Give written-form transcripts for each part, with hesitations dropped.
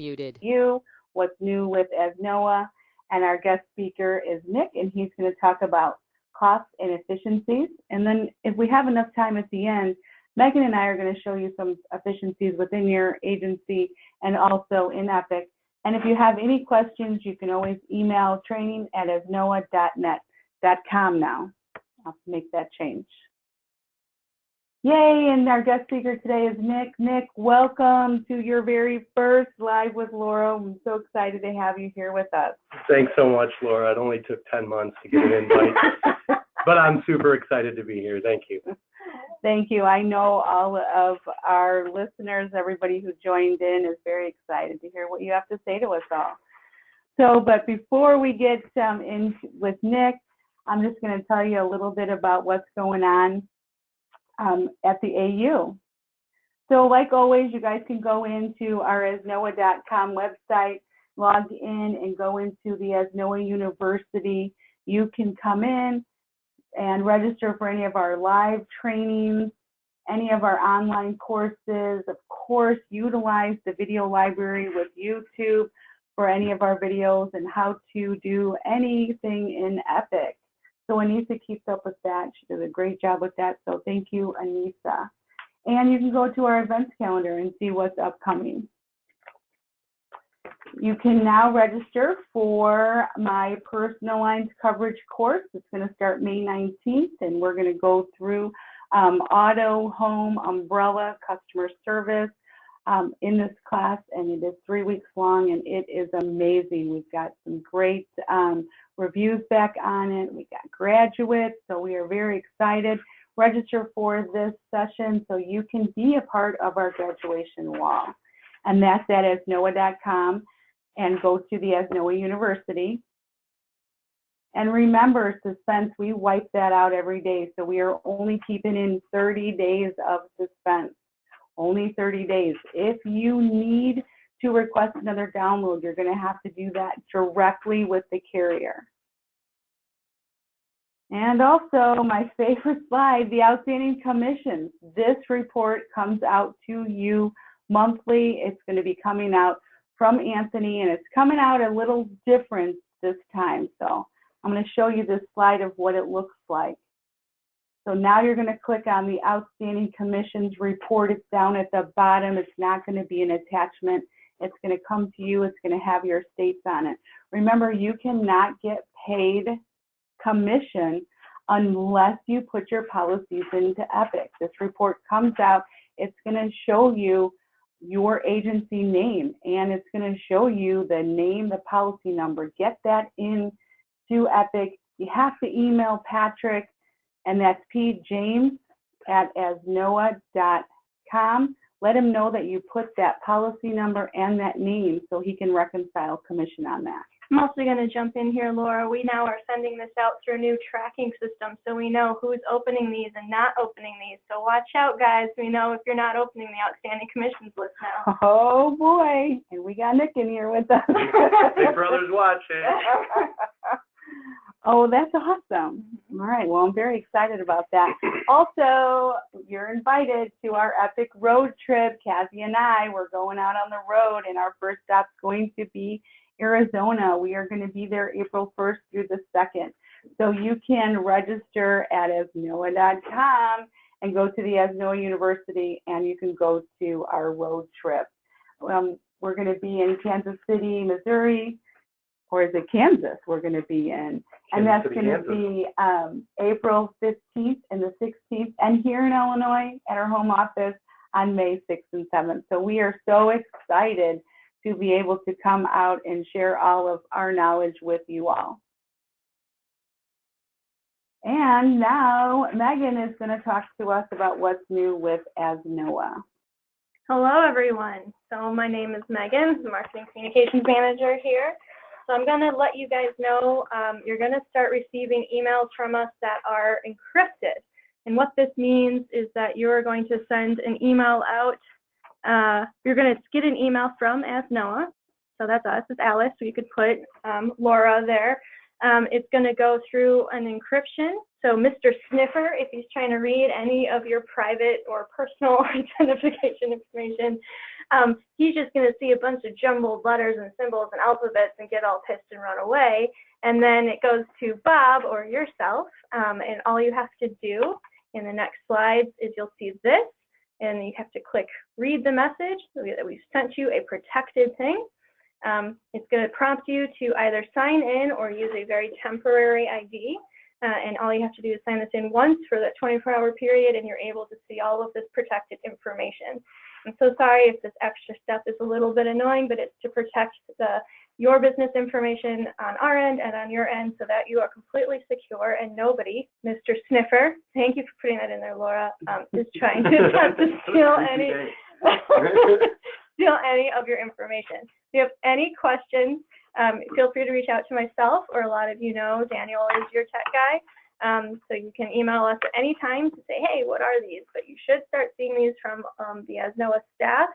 Muted. What's new with ASNOA, and our guest speaker is Nick, and he's going to talk about costs and efficiencies. And then if we have enough time at the end, Megan and I are going to show you some efficiencies within your agency and also in Epic. And if you have any questions, you can always email training@asnoa.net.com now. I'll make that change. Yay, and our guest speaker today is Nick. Nick, welcome to your very first Live with Laura. I'm so excited to have you here with us. Thanks so much, Laura. It only took 10 months to get an invite, but I'm super excited to be here. Thank you. Thank you. I know all of our listeners, everybody who joined in is very excited to hear what you have to say to us all. So, but before we get in with Nick, I'm just going to tell you a little bit about what's going on at the AU. So like always, you guys can go into our asnoa.com website, log in and go into the ASNOA University. You can come in and register for any of our live trainings, any of our online courses. Of course, utilize the video library with YouTube for any of our videos and how to do anything in Epic. So Anissa keeps up with that. She does a great job with that. So thank you, Anissa. And you can go to our events calendar and see what's upcoming. You can now register for my personalized coverage course. It's going to start May 19th, and we're going to go through auto, home, umbrella, customer service in this class, and it is 3 weeks long, and it is amazing. We've got some great reviews back on it. We got graduates, so we are very excited. Register for this session so you can be a part of our graduation wall, and that's at asnoa.com. And go to the ASNOA University. And remember, suspense, we wipe that out every day. So we are only keeping in 30 days of suspense, only 30 days. If you need to request another download, you're going to have to do that directly with the carrier. And also, my favorite slide, the outstanding commissions. This report comes out to you monthly. It's going to be coming out from Anthony, and it's coming out a little different this time. So I'm going to show you this slide of what it looks like. So now you're going to click on the outstanding commissions report. It's down at the bottom. It's not going to be an attachment. It's going to come to you. It's going to have your states on it. Remember, you cannot get paid commission unless you put your policies into Epic. This report comes out. It's going to show you your agency name, and it's going to show you the name, the policy number. Get that into Epic. You have to email Patrick, and that's pjames@asnoa.com. Let him know that you put that policy number and that name so he can reconcile commission on that. I'm also going to jump in here, Laura. We now are sending this out through a new tracking system, so we know who's opening these and not opening these. So watch out, guys. We know if you're not opening the outstanding commissions list now. Oh, boy. And we got Nick in here with us. Big brother's watching. Oh, that's awesome. All right. Well, I'm very excited about that. Also, you're invited to our epic road trip. Cassie and I, we're going out on the road, and our first stop's going to be Arizona. We are going to be there April 1st through the 2nd. So you can register at asnoa.com and go to the ASNOA University, and you can go to our road trip. We're going to be in Kansas City, Missouri, or is it Kansas we're going to be in? And that's going to be April 15th and the 16th, and here in Illinois at our home office on May 6th and 7th. So we are so excited to be able to come out and share all of our knowledge with you all. And now Megan is going to talk to us about what's new with ASNOA. Hello, everyone. So my name is Megan, the Marketing Communications Manager here. So I'm going to let you guys know you're going to start receiving emails from us that are encrypted. And what this means is that you're going to send an email out. You're going to get an email from ASNOA. So that's us, it's Alice. So you could put Laura there. It's going to go through an encryption. So Mr. Sniffer, if he's trying to read any of your private or personal identification information, He's just going to see a bunch of jumbled letters and symbols and alphabets and get all pissed and run away. And then it goes to Bob or yourself, and all you have to do in the next slides is you'll see this, and you have to click read the message that we've sent you a protected thing. It's going to prompt you to either sign in or use a very temporary ID. And all you have to do is sign this in once for that 24-hour period, and you're able to see all of this protected information. I'm so sorry if this extra step is a little bit annoying, but it's to protect your business information on our end and on your end so that you are completely secure and nobody, Mr. Sniffer, thank you for putting that in there, Laura, is trying to attempt to steal any of your information. If you have any questions, feel free to reach out to myself, or a lot of you know Daniel is your tech guy. So you can email us at any time to say, hey, what are these? But you should start seeing these from the ASNOA staff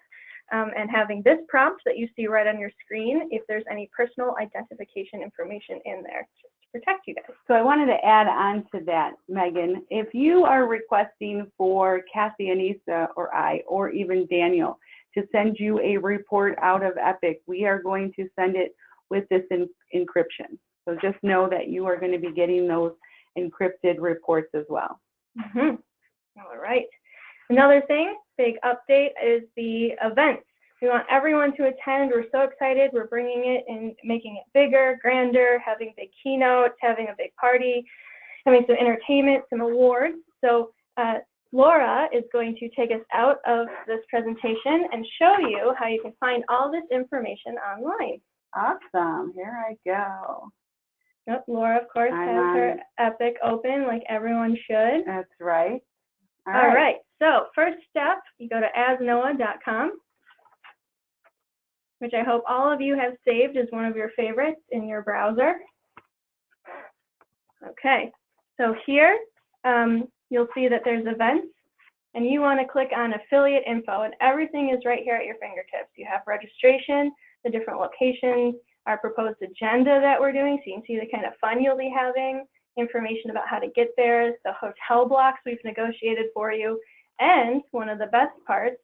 and having this prompt that you see right on your screen if there's any personal identification information in there just to protect you guys. So I wanted to add on to that, Megan. If you are requesting for Kathy, Anissa, or I, or even Daniel, to send you a report out of Epic, we are going to send it with this encryption. So just know that you are going to be getting those encrypted reports as well. All right. Another thing, big update, is the events. We want everyone to attend. We're so excited. We're bringing it and making it bigger, grander, having big keynotes, having a big party, having some entertainment, some awards. So Laura is going to take us out of this presentation and show you how you can find all this information online. Awesome. Here I go. Yep, Laura, of course, has her Epic open like everyone should. That's right. All right. So first step, you go to asnoa.com, which I hope all of you have saved as one of your favorites in your browser. Okay. So here, you'll see that there's events, and you want to click on affiliate info, and everything is right here at your fingertips. You have registration, the different locations, our proposed agenda that we're doing, so you can see the kind of fun you'll be having, information about how to get there, the hotel blocks we've negotiated for you, and one of the best parts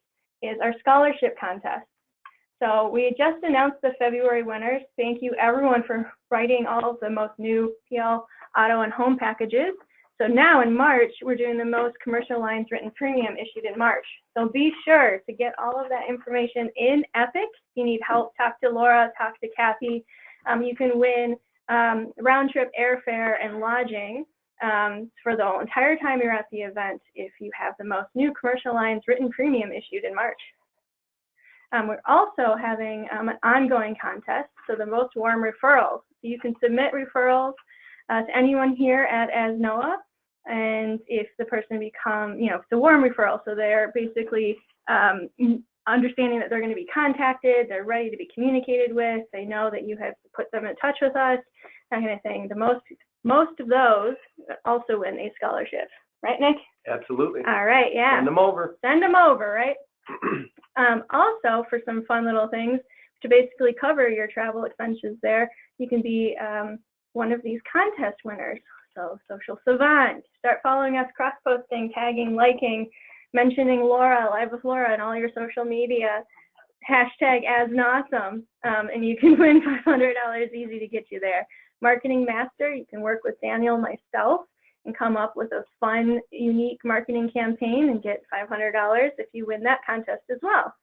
is our scholarship contest. So we just announced the February winners. Thank you everyone for writing all of the most new PL, auto, and home packages. So now in March, we're doing the most commercial lines written premium issued in March. So be sure to get all of that information in Epic. If you need help, talk to Laura, talk to Kathy. You can win round trip airfare and lodging for the entire time you're at the event if you have the most new commercial lines written premium issued in March. We're also having an ongoing contest, so the most warm referrals. So you can submit referrals to anyone here at ASNOA, and if the person become, it's a warm referral, so they're basically understanding that they're going to be contacted, they're ready to be communicated with, they know that you have put them in touch with us, that kind of thing. The most of those also win a scholarship, right, Nick? Absolutely. All right, yeah. Send them over. Send them over, right? Also, for some fun little things to basically cover your travel expenses there, you can be one of these contest winners. So Social Savant, start following us, cross-posting, tagging, liking, mentioning Laura, Live with Laura, and all your social media, hashtag ASNAWSOME, and you can win $500 easy to get you there. Marketing Master, you can work with Daniel and myself and come up with a fun, unique marketing campaign and get $500 if you win that contest as well.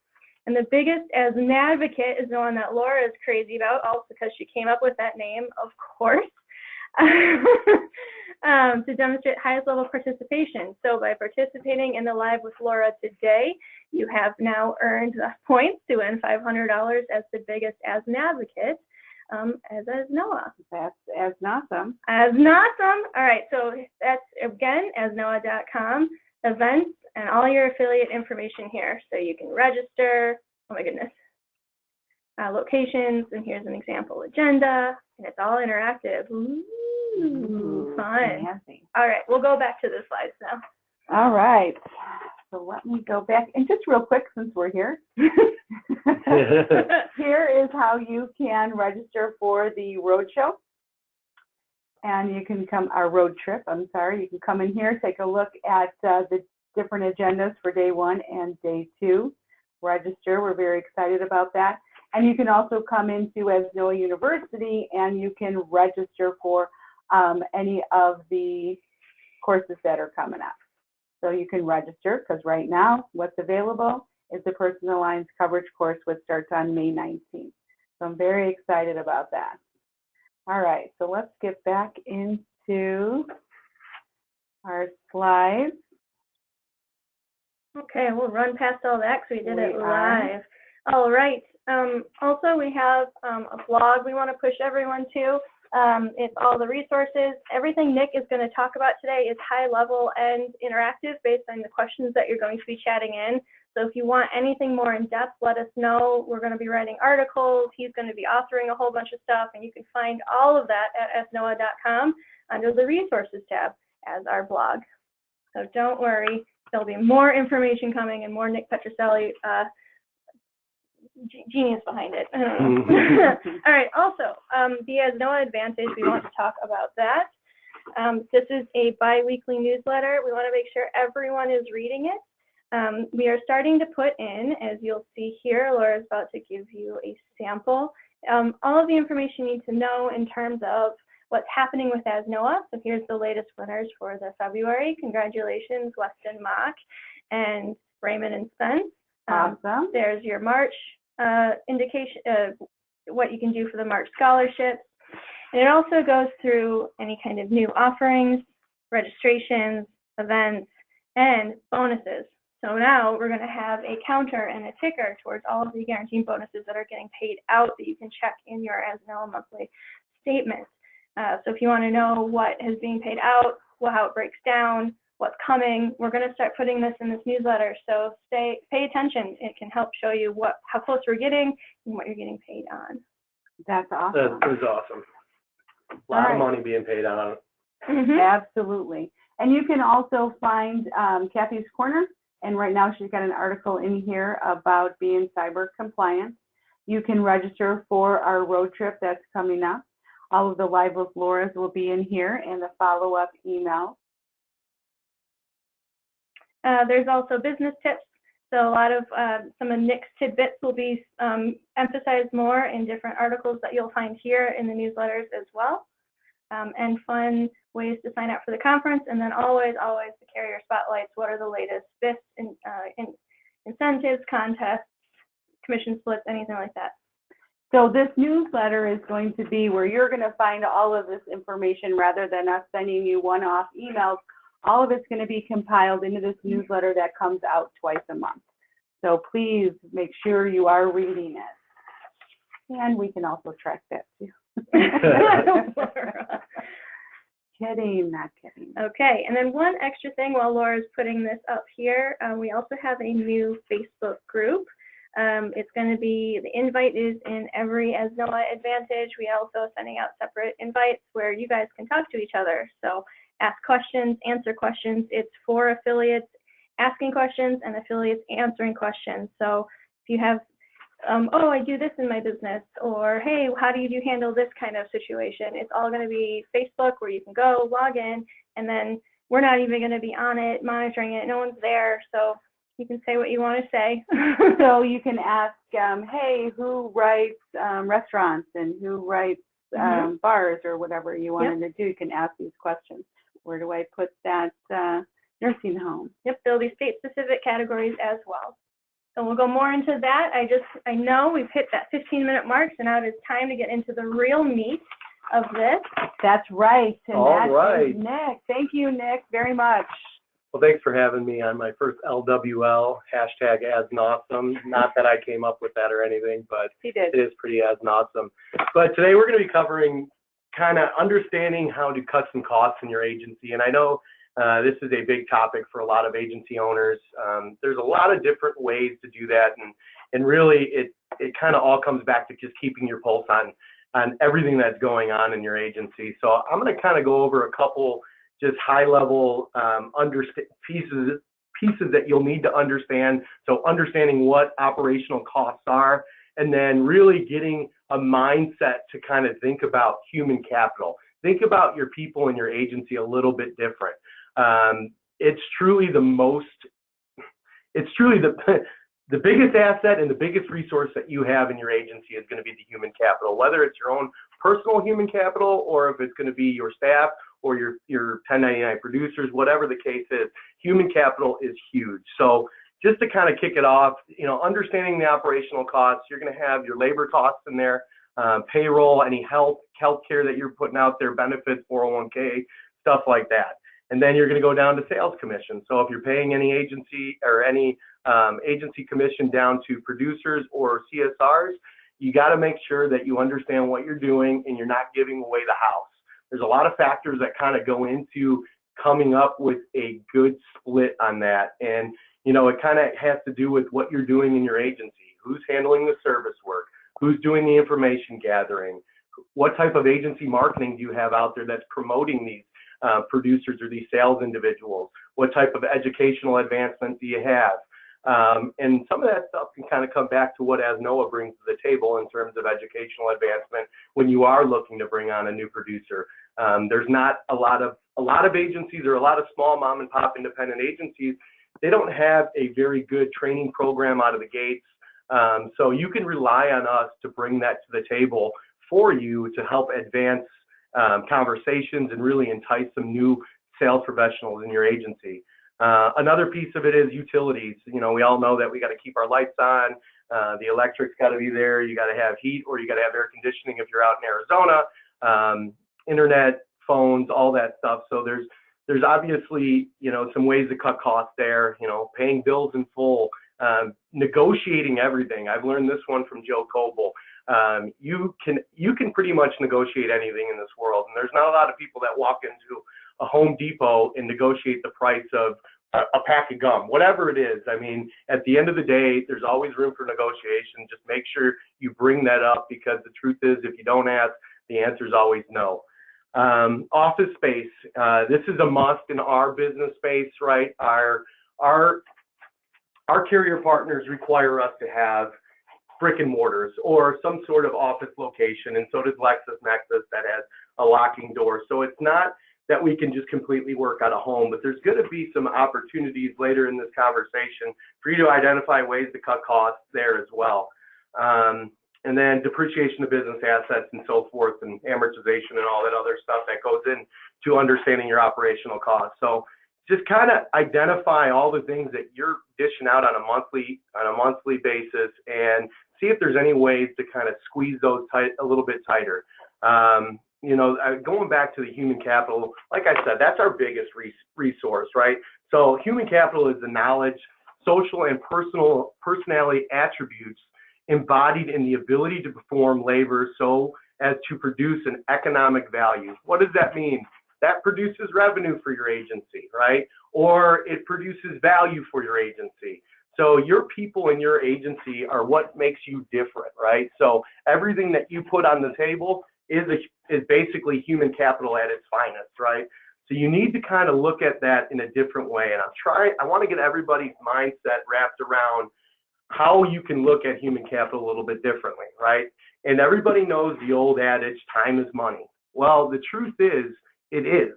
And the biggest as an advocate is the one that Laura is crazy about, also because she came up with that name, of course, to demonstrate highest level participation. So by participating in the Live with Laura today, you have now earned the points to win $500 as the biggest as an advocate. As ASNOA. That's ASNAWSOME. ASNAWSOME. All right, so that's, again, asnoa.com, events, and all your affiliate information here. So you can register, oh my goodness, locations, and here's an example agenda, and it's all interactive. Ooh, fun. Fancy. All right, we'll go back to the slides now. All right. So let me go back, and just real quick, since we're here, here is how you can register for the roadshow. And you can come, our road trip, I'm sorry, you can come in here, take a look at the different agendas for day 1 and day 2. register. We're very excited about that. And you can also come into ASNOA University and you can register for any of the courses that are coming up. So you can register because right now what's available is the Personal Lines Coverage course, which starts on May 19th. So I'm very excited about that. All right, so let's get back into our slides. Okay, we'll run past all that because we did it live. All right. Also, we have a blog we want to push everyone to. It's all the resources. Everything Nick is going to talk about today is high level and interactive based on the questions that you're going to be chatting in. So if you want anything more in depth, let us know. We're going to be writing articles. He's going to be authoring a whole bunch of stuff, and you can find all of that at asnoa.com under the resources tab as our blog. So don't worry, there'll be more information coming and more Nick Petrocelli genius behind it. All right, also, the ASNOA Advantage, we want to talk about that. This is a bi-weekly newsletter. We want to make sure everyone is reading it. We are starting to put in, as you'll see here, Laura's about to give you a sample, all of the information you need to know in terms of what's happening with ASNOA. So here's the latest winners for the February. Congratulations, Weston Mock and Raymond and Spence. Awesome. There's your March indication, what you can do for the March scholarships. And it also goes through any kind of new offerings, registrations, events, and bonuses. So now we're going to have a counter and a ticker towards all of the guaranteed bonuses that are getting paid out that you can check in your ASNOA monthly statement. So if you want to know what is being paid out, how it breaks down, what's coming, we're going to start putting this in this newsletter. So pay attention. It can help show you how close we're getting and what you're getting paid on. That's awesome. That is awesome. A lot of money being paid out on it. Mm-hmm. Absolutely. And you can also find Kathy's Corner. And right now she's got an article in here about being cyber compliant. You can register for our road trip that's coming up. All of the Live with Laura's will be in here and the follow-up email. There's also business tips. So a lot of some of Nick's tidbits will be emphasized more in different articles that you'll find here in the newsletters as well. And fun ways to sign up for the conference, and then always the carrier spotlights. What are the latest BIS incentives, contests, commission splits, anything like that. So this newsletter is going to be where you're going to find all of this information rather than us sending you one-off emails. All of it's going to be compiled into this newsletter that comes out twice a month. So please make sure you are reading it. And we can also track that too. Kidding, not kidding. Okay, and then one extra thing while Laura's putting this up here, we also have a new Facebook group. It's going to be, the invite is in every ASNOA Advantage. We also are sending out separate invites where you guys can talk to each other. So ask questions, answer questions. It's for affiliates asking questions and affiliates answering questions. So if you have, oh, I do this in my business, or hey, how do you handle this kind of situation? It's all going to be Facebook where you can go, log in, and then we're not even going to be on it, monitoring it. No one's there. So you can say what you want to say. So you can ask, hey, who writes restaurants and who writes bars or whatever you wanted to do. You can ask these questions. Where do I put that nursing home? Yep, there'll be state-specific categories as well. So we'll go more into that. I know we've hit that 15-minute mark, so now it is time to get into the real meat of this. That's right. And All right. Nick. Thank you, Nick, very much. Well, thanks for having me on my first LWL, hashtag ASNawesome. Not that I came up with that or anything, but He did. it is pretty ASNawesome. But today we're going to be covering kind of understanding how to cut some costs in your agency. And I know this is a big topic for a lot of agency owners. There's a lot of different ways to do that. And really, it kind of all comes back to just keeping your pulse on everything that's going on in your agency. So I'm going to kind of go over a couple just high-level pieces that you'll need to understand. So understanding what operational costs are, and then really getting a mindset to kind of think about human capital. Think about your people in your agency a little bit different. It's truly the the biggest asset and the biggest resource that you have in your agency is going to be the human capital, whether it's your own personal human capital or if it's going to be your staff or your 1099 producers, whatever the case is. Human capital is huge. So just to kind of kick it off, understanding the operational costs, you're going to have your labor costs in there, payroll, any health care that you're putting out there, benefits, 401k, stuff like that. And then you're going to go down to sales commission. So if you're paying any agency or any agency commission down to producers or CSRs, you got to make sure that you understand what you're doing and you're not giving away the house. There's a lot of factors that kind of go into coming up with a good split on that. And, it kind of has to do with what you're doing in your agency, who's handling the service work, who's doing the information gathering, what type of agency marketing do you have out there that's promoting these producers or these sales individuals, what type of educational advancement do you have? And some of that stuff can kind of come back to what ASNOA brings to the table in terms of educational advancement when you are looking to bring on a new producer. There's not a lot of agencies or a lot of small mom and pop independent agencies. They don't have a very good training program out of the gates. So you can rely on us to bring that to the table for you to help advance conversations and really entice some new sales professionals in your agency. Another piece of it is utilities. We all know that we got to keep our lights on. The electric's got to be there. You got to have heat, or you got to have air conditioning if you're out in Arizona. Internet, phones, all that stuff. So there's obviously some ways to cut costs there. Paying bills in full, negotiating everything. I've learned this one from Joe Coble. You can pretty much negotiate anything in this world, and there's not a lot of people that walk into a Home Depot and negotiate the price of a pack of gum, whatever it is. I mean, at the end of the day, there's always room for negotiation. Just make sure you bring that up, because the truth is, if you don't ask, the answer is always no. Office space. This is a must in our business space, right? Our carrier partners require us to have brick and mortars or some sort of office location, and so does LexisNexis that has a locking door. So it's not that we can just completely work out of home, but there's going to be some opportunities later in this conversation for you to identify ways to cut costs there as well. And then depreciation of business assets and so forth, and amortization and all that other stuff that goes into understanding your operational costs. So just kind of identify all the things that you're dishing out on a monthly basis, and see if there's any ways to kind of squeeze those a little bit tighter. Going back to the human capital, like I said, that's our biggest resource, right? So human capital is the knowledge, social and personality attributes embodied in the ability to perform labor so as to produce an economic value. What does that mean? That produces revenue for your agency, right? Or it produces value for your agency. So your people in your agency are what makes you different, right? So everything that you put on the table is basically human capital at its finest, right? So you need to kind of look at that in a different way. And I want to get everybody's mindset wrapped around how you can look at human capital a little bit differently, right? And everybody knows the old adage, time is money. Well, the truth is, it is.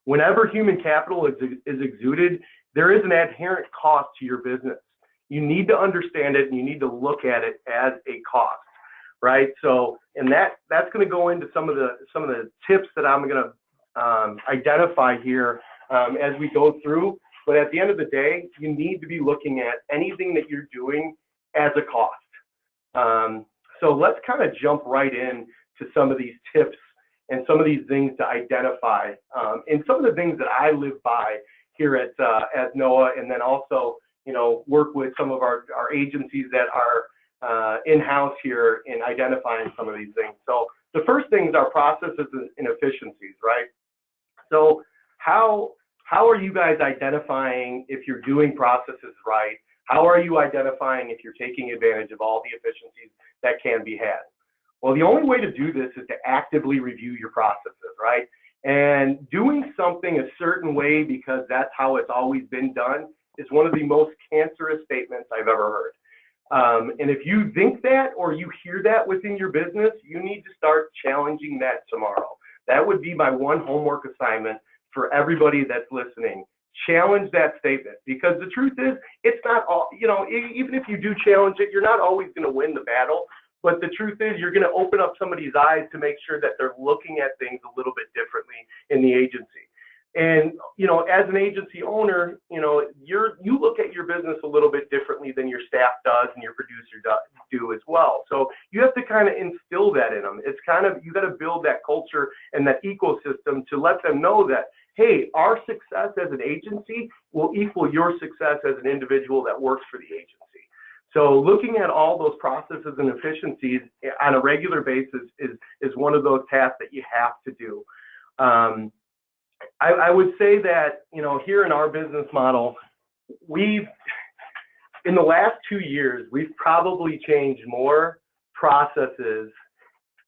Whenever human capital is exuded, there is an inherent cost to your business. You need to understand it, and you need to look at it as a cost, right? So, and that's going to go into some of the tips that I'm going to identify here as we go through. But at the end of the day, you need to be looking at anything that you're doing as a cost. So let's kind of jump right in to some of these tips and some of these things to identify, and some of the things that I live by here at ASNOA, and then also, work with some of our agencies that are in-house here in identifying some of these things. So the first thing is our processes and efficiencies, right? So how are you guys identifying if you're doing processes right? How are you identifying if you're taking advantage of all the efficiencies that can be had? Well, the only way to do this is to actively review your processes, right? And doing something a certain way because that's how it's always been done is one of the most cancerous statements I've ever heard. And if you think that, or you hear that within your business, you need to start challenging that tomorrow. That would be my one homework assignment for everybody that's listening. challenge that statement, because the truth is, it's not all, even if you do challenge it, you're not always going to win the battle. But the truth is, you're going to open up somebody's eyes to make sure that they're looking at things a little bit differently in the agency. And, as an agency owner, you look at your business a little bit differently than your staff does and your producer do as well. So you have to kind of instill that in them. It's kind of, you got to build that culture and that ecosystem to let them know that, hey, our success as an agency will equal your success as an individual that works for the agency. So looking at all those processes and efficiencies on a regular basis is one of those tasks that you have to do. I would say that, here in our business model, in the last 2 years, we've probably changed more processes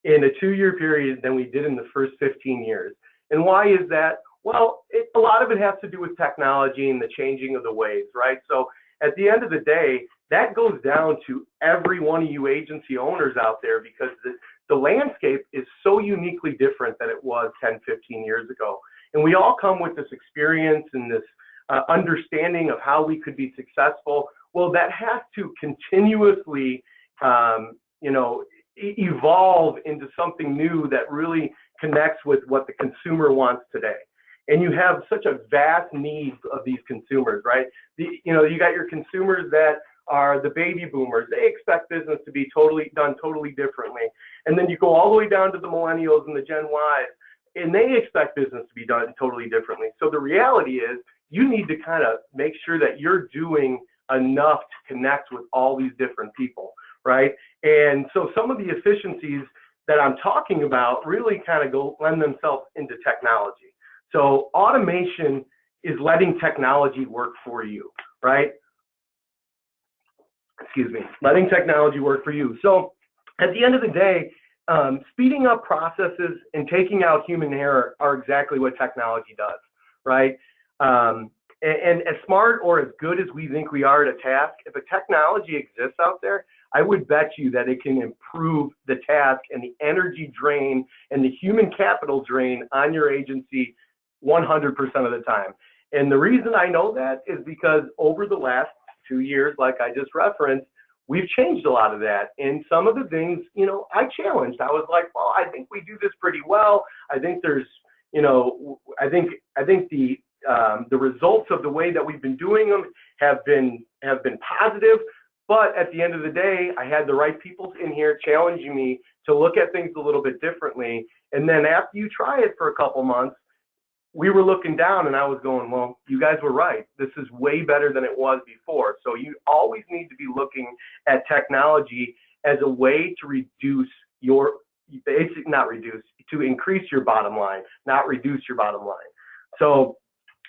in a 2-year period than we did in the first 15 years. And why is that? Well, a lot of it has to do with technology and the changing of the ways, right? So at the end of the day, that goes down to every one of you agency owners out there, because the landscape is so uniquely different than it was 10, 15 years ago. And we all come with this experience and this understanding of how we could be successful. Well, that has to continuously, evolve into something new that really connects with what the consumer wants today. And you have such a vast need of these consumers, right? You got your consumers that are the baby boomers. They expect business to be done totally differently. And then you go all the way down to the millennials and the Gen Ys, and they expect business to be done totally differently. So the reality is, you need to kind of make sure that you're doing enough to connect with all these different people, right? And so some of the efficiencies that I'm talking about really kind of lend themselves into technology. So automation is letting technology work for you, right? Letting technology work for you. So at the end of the day, speeding up processes and taking out human error are exactly what technology does, right? And as smart or as good as we think we are at a task, if a technology exists out there, I would bet you that it can improve the task and the energy drain and the human capital drain on your agency 100% of the time. And the reason I know that is because over the last 2 years, like I just referenced, we've changed a lot of that. And some of the things, I challenged. I was like, well, I think we do this pretty well. I think there's, I think the results of the way that we've been doing them have been positive. But at the end of the day, I had the right people in here challenging me to look at things a little bit differently. And then after you try it for a couple months, we were looking down and I was going, well, you guys were right. This is way better than it was before. So you always need to be looking at technology as a way to to increase your bottom line, not reduce your bottom line. So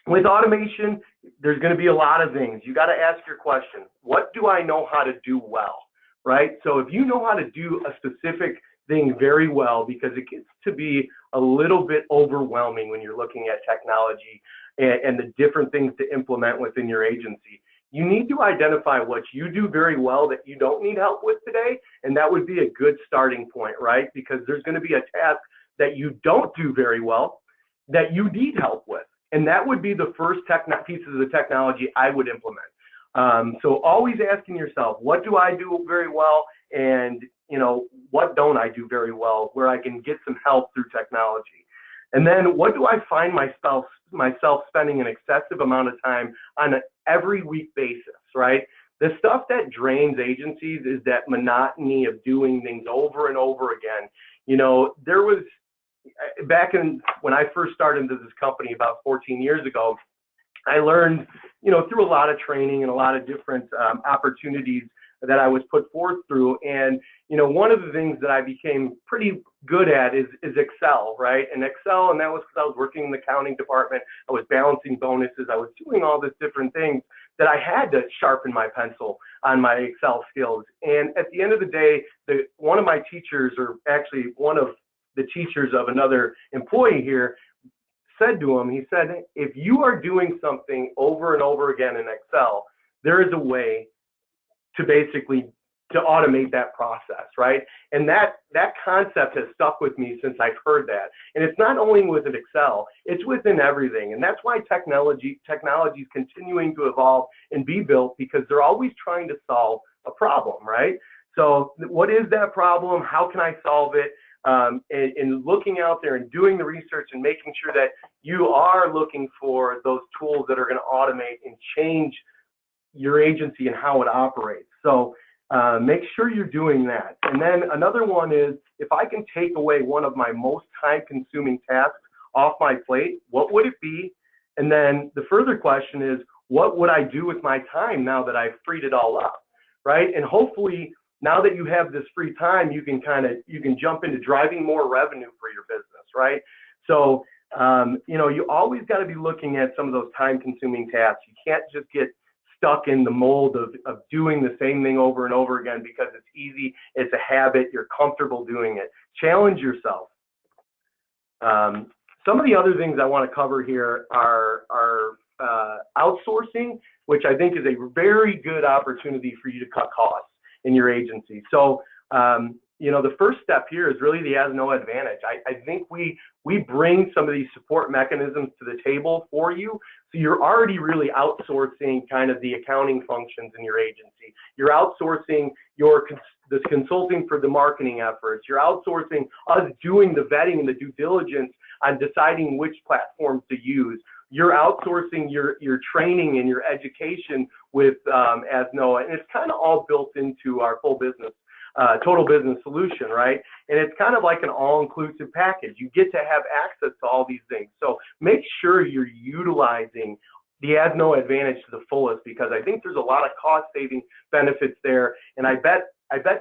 with automation, there's going to be a lot of things. You got to ask your question, what do I know how to do well, right? So if you know how to do a specific thing very well, because it gets to be a little bit overwhelming when you're looking at technology and the different things to implement within your agency. You need to identify what you do very well that you don't need help with today, and that would be a good starting point, right? Because there's going to be a task that you don't do very well that you need help with, and that would be the first pieces of the technology I would implement. So always asking yourself, what do I do very well, and what don't I do very well, where I can get some help through technology. And then what do I find myself spending an excessive amount of time on an every week basis, right? The stuff that drains agencies is that monotony of doing things over and over again. There was, back when I first started into this company about 14 years ago, I learned, through a lot of training and a lot of different opportunities that I was put forth through. And, one of the things that I became pretty good at is Excel, right? And Excel, and that was because I was working in the accounting department. I was balancing bonuses. I was doing all these different things that I had to sharpen my pencil on my Excel skills. And at the end of the day, one of my teachers, or actually one of the teachers of another employee here, said to him, he said, if you are doing something over and over again in Excel, there is a way to basically to automate that process, right? And that concept has stuck with me since I've heard that. And it's not only within Excel, it's within everything. And that's why technology is continuing to evolve and be built, because they're always trying to solve a problem, right? So what is that problem? How can I solve it? And looking out there and doing the research and making sure that you are looking for those tools that are going to automate and change your agency and how it operates. So make sure you're doing that. And then another one is, if I can take away one of my most time-consuming tasks off my plate, what would it be? And then the further question is, what would I do with my time now that I've freed it all up, right? And hopefully, now that you have this free time, you can jump into driving more revenue for your business, right? So, you always got to be looking at some of those time-consuming tasks. You can't just get stuck in the mold of doing the same thing over and over again because it's easy, it's a habit, you're comfortable doing it. Challenge yourself. Some of the other things I want to cover here are outsourcing, which I think is a very good opportunity for you to cut costs in your agency. So, the first step here is really the ASNOA advantage. I think we bring some of these support mechanisms to the table for you. So you're already really outsourcing kind of the accounting functions in your agency. You're outsourcing the consulting for the marketing efforts. You're outsourcing us doing the vetting and the due diligence on deciding which platforms to use. You're outsourcing your training and your education with ASNOA, and it's kind of all built into our full business, total business solution, right? And it's kind of like an all-inclusive package. You get to have access to all these things. So make sure you're utilizing the ASNOA advantage to the fullest, because I think there's a lot of cost-saving benefits there. And I bet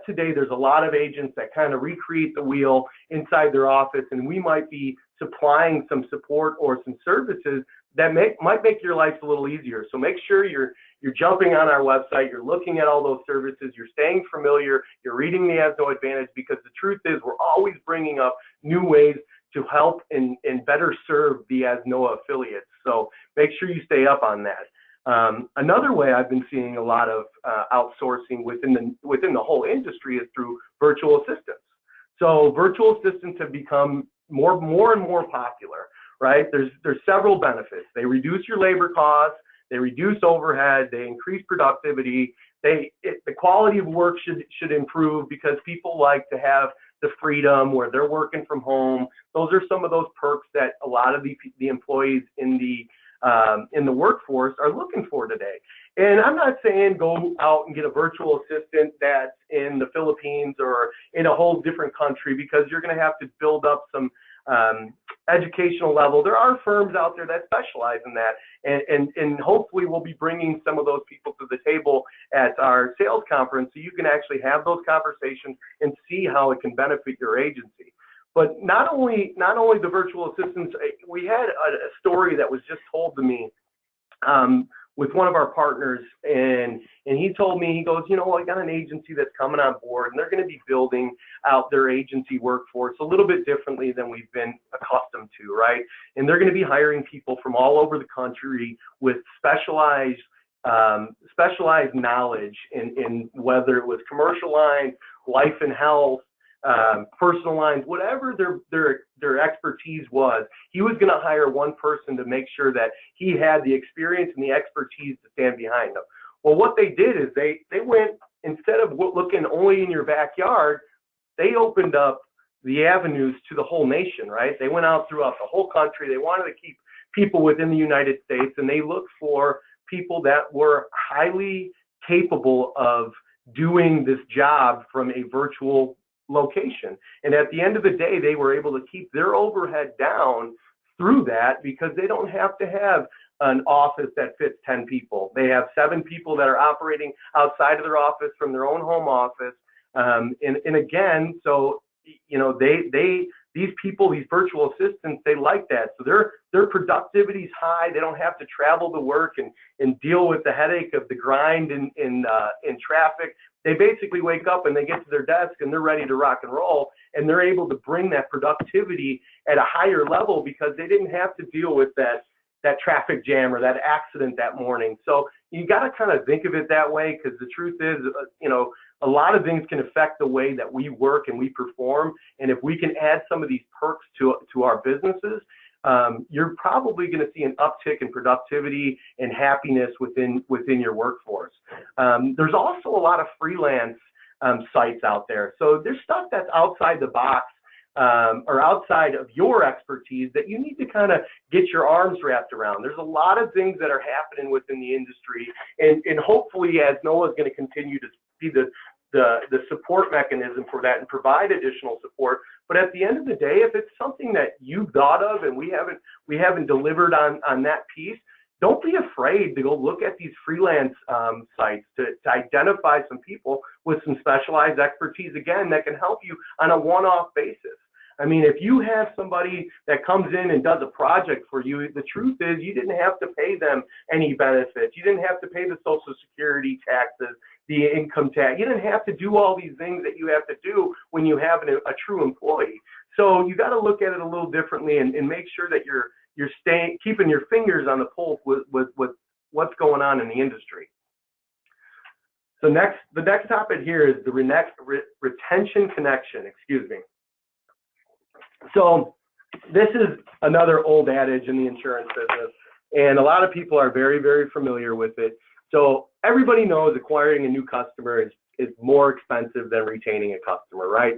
today there's a lot of agents that kind of recreate the wheel inside their office, and we might be supplying some support or some services that might make your life a little easier. So make sure you're jumping on our website, you're looking at all those services, you're staying familiar, you're reading the ASNOA Advantage, because the truth is we're always bringing up new ways to help and better serve the ASNOA affiliates. So make sure you stay up on that. Another way I've been seeing a lot of outsourcing within the whole industry is through virtual assistants. So virtual assistants have become more and more popular, right? There's several benefits. They reduce your labor costs, they reduce overhead, they increase productivity, the quality of work should improve, because people like to have the freedom where they're working from home. Those are some of those perks that a lot of the employees in the workforce are looking for today. And I'm not saying go out and get a virtual assistant that's in the Philippines or in a whole different country, because you're going to have to build up some educational level. There are firms out there that specialize in that, and hopefully we'll be bringing some of those people to the table at our sales conference, so you can actually have those conversations and see how it can benefit your agency. But not only the virtual assistants, we had a story that was just told to me with one of our partners, and he told me, he goes, I got an agency that's coming on board, and they're going to be building out their agency workforce a little bit differently than we've been accustomed to, right? And they're going to be hiring people from all over the country with specialized knowledge in whether it was commercial lines, life and health, personal lines, whatever their expertise was. He was going to hire one person to make sure that he had the experience and the expertise to stand behind them. Well, what they did is they went, instead of looking only in your backyard, they opened up the avenues to the whole nation, right? They went out throughout the whole country. They wanted to keep people within the United States, and they looked for people that were highly capable of doing this job from a virtual location. And at the end of the day, they were able to keep their overhead down through that, because they don't have to have an office that fits 10 people. They have 7 people that are operating outside of their office from their own home office. And again, so, these people, these virtual assistants, they like that. So their productivity is high. They don't have to travel to work and deal with the headache of the grind in traffic. They basically wake up and they get to their desk and they're ready to rock and roll, and they're able to bring that productivity at a higher level because they didn't have to deal with that traffic jam or that accident that morning. So you got to kind of think of it that way, because the truth is, a lot of things can affect the way that we work and we perform. And if we can add some of these perks to our businesses, you're probably going to see an uptick in productivity and happiness within your workforce. There's also a lot of freelance sites out there. So there's stuff that's outside the box or outside of your expertise that you need to kind of get your arms wrapped around. There's a lot of things that are happening within the industry, and hopefully ASNOA is going to continue to be the support mechanism for that and provide additional support. But at the end of the day, if it's something that you thought of and we haven't delivered on that piece, don't be afraid to go look at these freelance sites to identify some people with some specialized expertise, again, that can help you on a one-off basis. I mean, if you have somebody that comes in and does a project for you, the truth is you didn't have to pay them any benefits. You didn't have to pay the Social Security taxes, the income tax. You didn't have to do all these things that you have to do when you have a true employee. So you got to look at it a little differently and make sure that you're keeping your fingers on the pulse with what's going on in the industry. So the next topic here is the retention connection, excuse me. So this is another old adage in the insurance business, and a lot of people are very, very familiar with it. So everybody knows acquiring a new customer is more expensive than retaining a customer, right?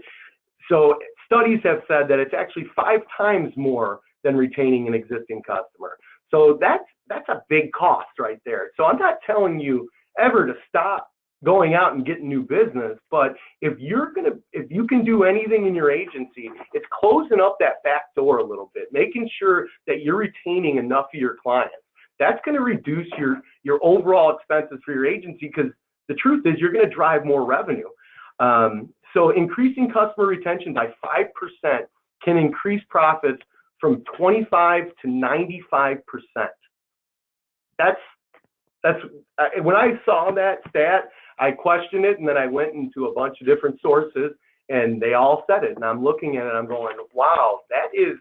So studies have said that it's actually 5 times more than retaining an existing customer. So that's a big cost right there. So I'm not telling you ever to stop going out and getting new business, but if you can do anything in your agency, it's closing up that back door a little bit, making sure that you're retaining enough of your clients. That's going to reduce your overall expenses for your agency, because the truth is you're going to drive more revenue. So increasing customer retention by 5% can increase profits from 25 to 95%. That's when I saw that stat, I questioned it, and then I went into a bunch of different sources, and they all said it. And I'm looking at it, and I'm going, wow, that is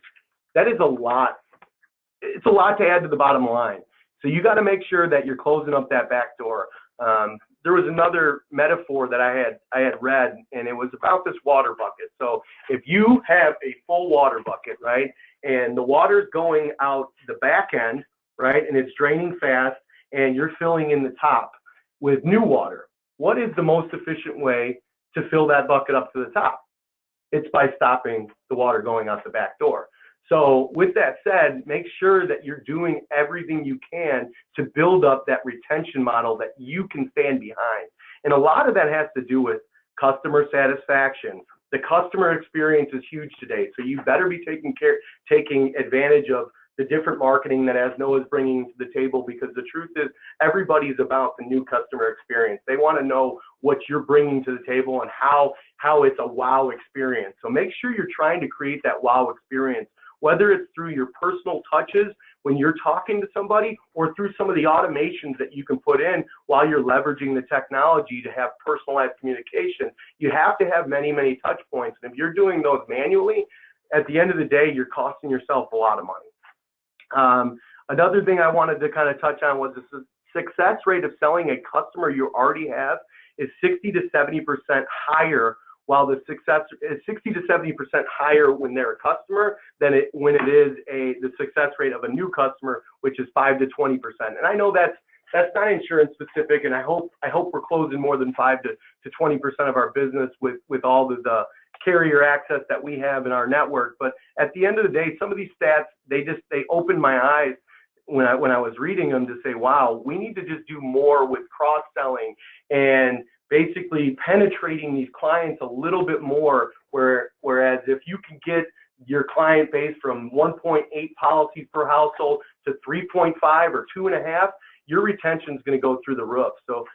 a lot. It's a lot to add to the bottom line. So you got to make sure that you're closing up that back door. There was another metaphor that I had read, and it was about this water bucket. So if you have a full water bucket, right, and the water's going out the back end, right, and it's draining fast, and you're filling in the top with new water, what is the most efficient way to fill that bucket up to the top? It's by stopping the water going out the back door. So with that said, make sure that you're doing everything you can to build up that retention model that you can stand behind. And a lot of that has to do with customer satisfaction. The customer experience is huge today, so you better be taking advantage of the different marketing that ASNOA is bringing to the table, because the truth is everybody's about the new customer experience. They want to know what you're bringing to the table and how it's a wow experience. So make sure you're trying to create that wow experience, whether it's through your personal touches when you're talking to somebody, or through some of the automations that you can put in while you're leveraging the technology to have personalized communication. You have to have many, many touch points. And if you're doing those manually, at the end of the day, you're costing yourself a lot of money. Another thing I wanted to kind of touch on was the success rate of selling a customer you already have is 60 to 70% higher, while the success is 60 to 70% higher when they're a customer than when it is the success rate of a new customer, which is 5 to 20%. And I know that's not insurance specific, and I hope we're closing more than 5 to 20% of our business with all of the carrier access that we have in our network. But at the end of the day, some of these stats, they opened my eyes when I was reading them to say, wow, we need to just do more with cross-selling and basically penetrating these clients a little bit more, whereas if you can get your client base from 1.8 policies per household to 3.5 or 2.5, your retention is going to go through the roof. So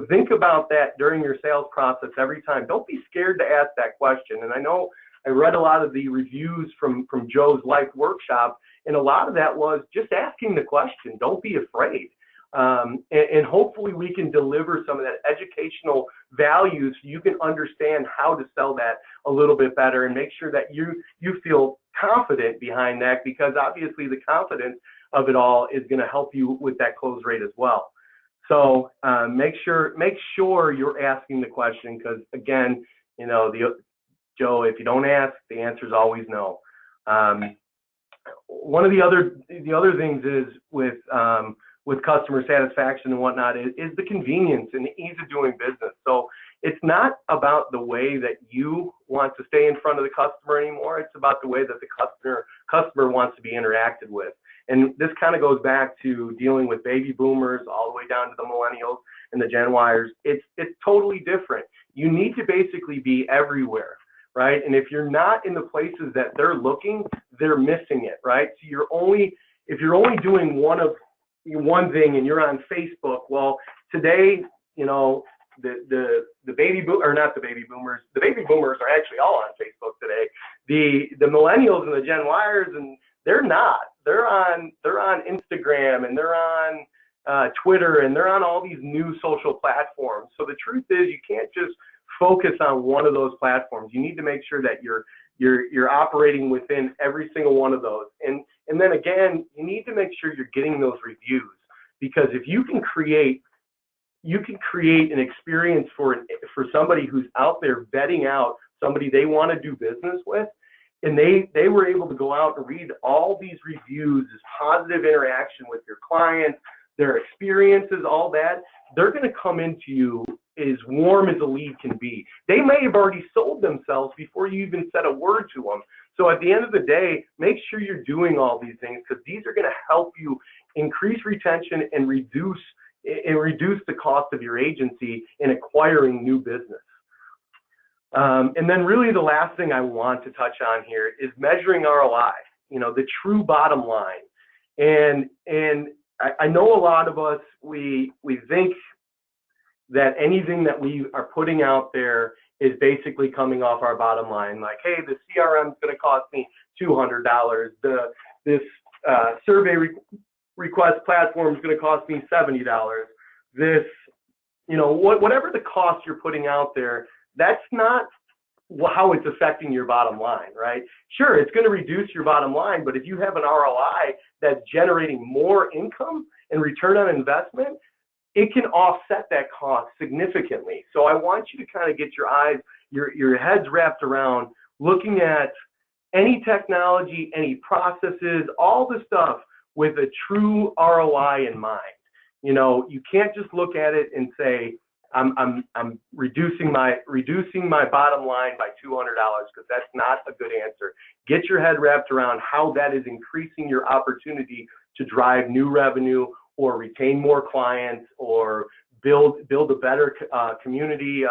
think about that during your sales process every time. Don't be scared to ask that question. And I know I read a lot of the reviews from Joe's life workshop, and a lot of that was just asking the question. Don't be afraid. And hopefully we can deliver some of that educational value so you can understand how to sell that a little bit better, and make sure that you feel confident behind that, because obviously the confidence of it all is going to help you with that close rate as well. So make sure you're asking the question, because again, you know, Joe, if you don't ask, the answer is always no. One of the other things is with customer satisfaction and whatnot is the convenience and the ease of doing business. So it's not about the way that you want to stay in front of the customer anymore. It's about the way that the customer wants to be interacted with. And this kind of goes back to dealing with baby boomers all the way down to the millennials and the Gen Yers. It's totally different. You need to basically be everywhere, right? And if you're not in the places that they're looking, they're missing it, right? So if you're only doing one thing and you're on Facebook, well, today, you know, the baby boomers are actually all on Facebook today. The millennials and the Gen Yers, and they're not. They're on Instagram, and they're on Twitter, and they're on all these new social platforms. So the truth is, you can't just focus on one of those platforms. You need to make sure that you're operating within every single one of those. And then again, you need to make sure you're getting those reviews, because if you can create an experience for somebody who's out there vetting out somebody they want to do business with, and they were able to go out and read all these reviews, this positive interaction with your clients, their experiences, all that, they're going to come into you as warm as a lead can be. They may have already sold themselves before you even said a word to them. So at the end of the day, make sure you're doing all these things, because these are going to help you increase retention and reduce the cost of your agency in acquiring new business. And then really the last thing I want to touch on here is measuring ROI, you know, the true bottom line. And I know a lot of us, we think that anything that we are putting out there is basically coming off our bottom line. Like, hey, the CRM is going to cost me $200. This survey request platform is going to cost me $70. This, you know, whatever the cost you're putting out there, that's not how it's affecting your bottom line, right? Sure, it's going to reduce your bottom line, but if you have an ROI that's generating more income and return on investment, it can offset that cost significantly. So I want you to kind of get your heads wrapped around looking at any technology, any processes, all the stuff with a true ROI in mind. You know, you can't just look at it and say, I'm reducing my bottom line by $200, because that's not a good answer. Get your head wrapped around how that is increasing your opportunity to drive new revenue, or retain more clients, or build a better community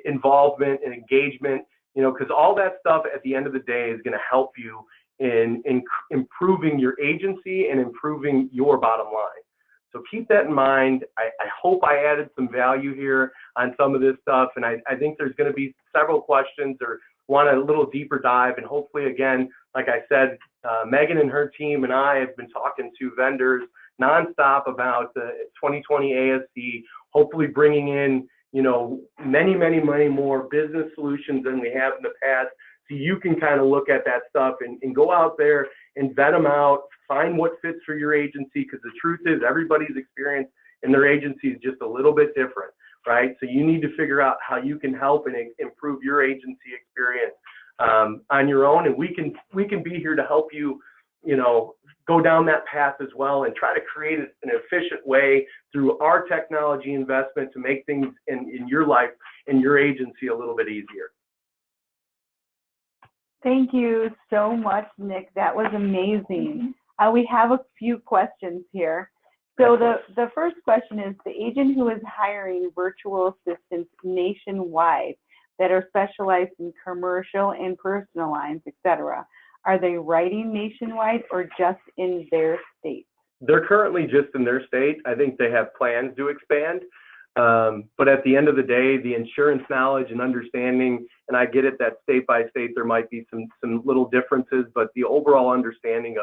involvement and engagement. You know, because all that stuff at the end of the day is going to help you in improving your agency and improving your bottom line. So keep that in mind. I hope I added some value here on some of this stuff, and I think there's going to be several questions or want a little deeper dive, and hopefully, again, like I said, Megan and her team and I have been talking to vendors nonstop about the 2020 ASC, hopefully bringing in, you know, many more business solutions than we have in the past. So you can kind of look at that stuff and go out there and vet them out, find what fits for your agency, because the truth is everybody's experience in their agency is just a little bit different, right? So you need to figure out how you can help and improve your agency experience on your own, and we can be here to help you, you know, go down that path as well, and try to create an efficient way through our technology investment to make things in your life and your agency a little bit easier. Thank you so much, Nick. That was amazing. We have a few questions here. So the first question is, the agent who is hiring virtual assistants nationwide that are specialized in commercial and personal lines, etc., are they writing nationwide or just in their state? They're currently just in their state. I think they have plans to expand. But at the end of the day, the insurance knowledge and understanding, and I get it that state by state there might be some little differences, but the overall understanding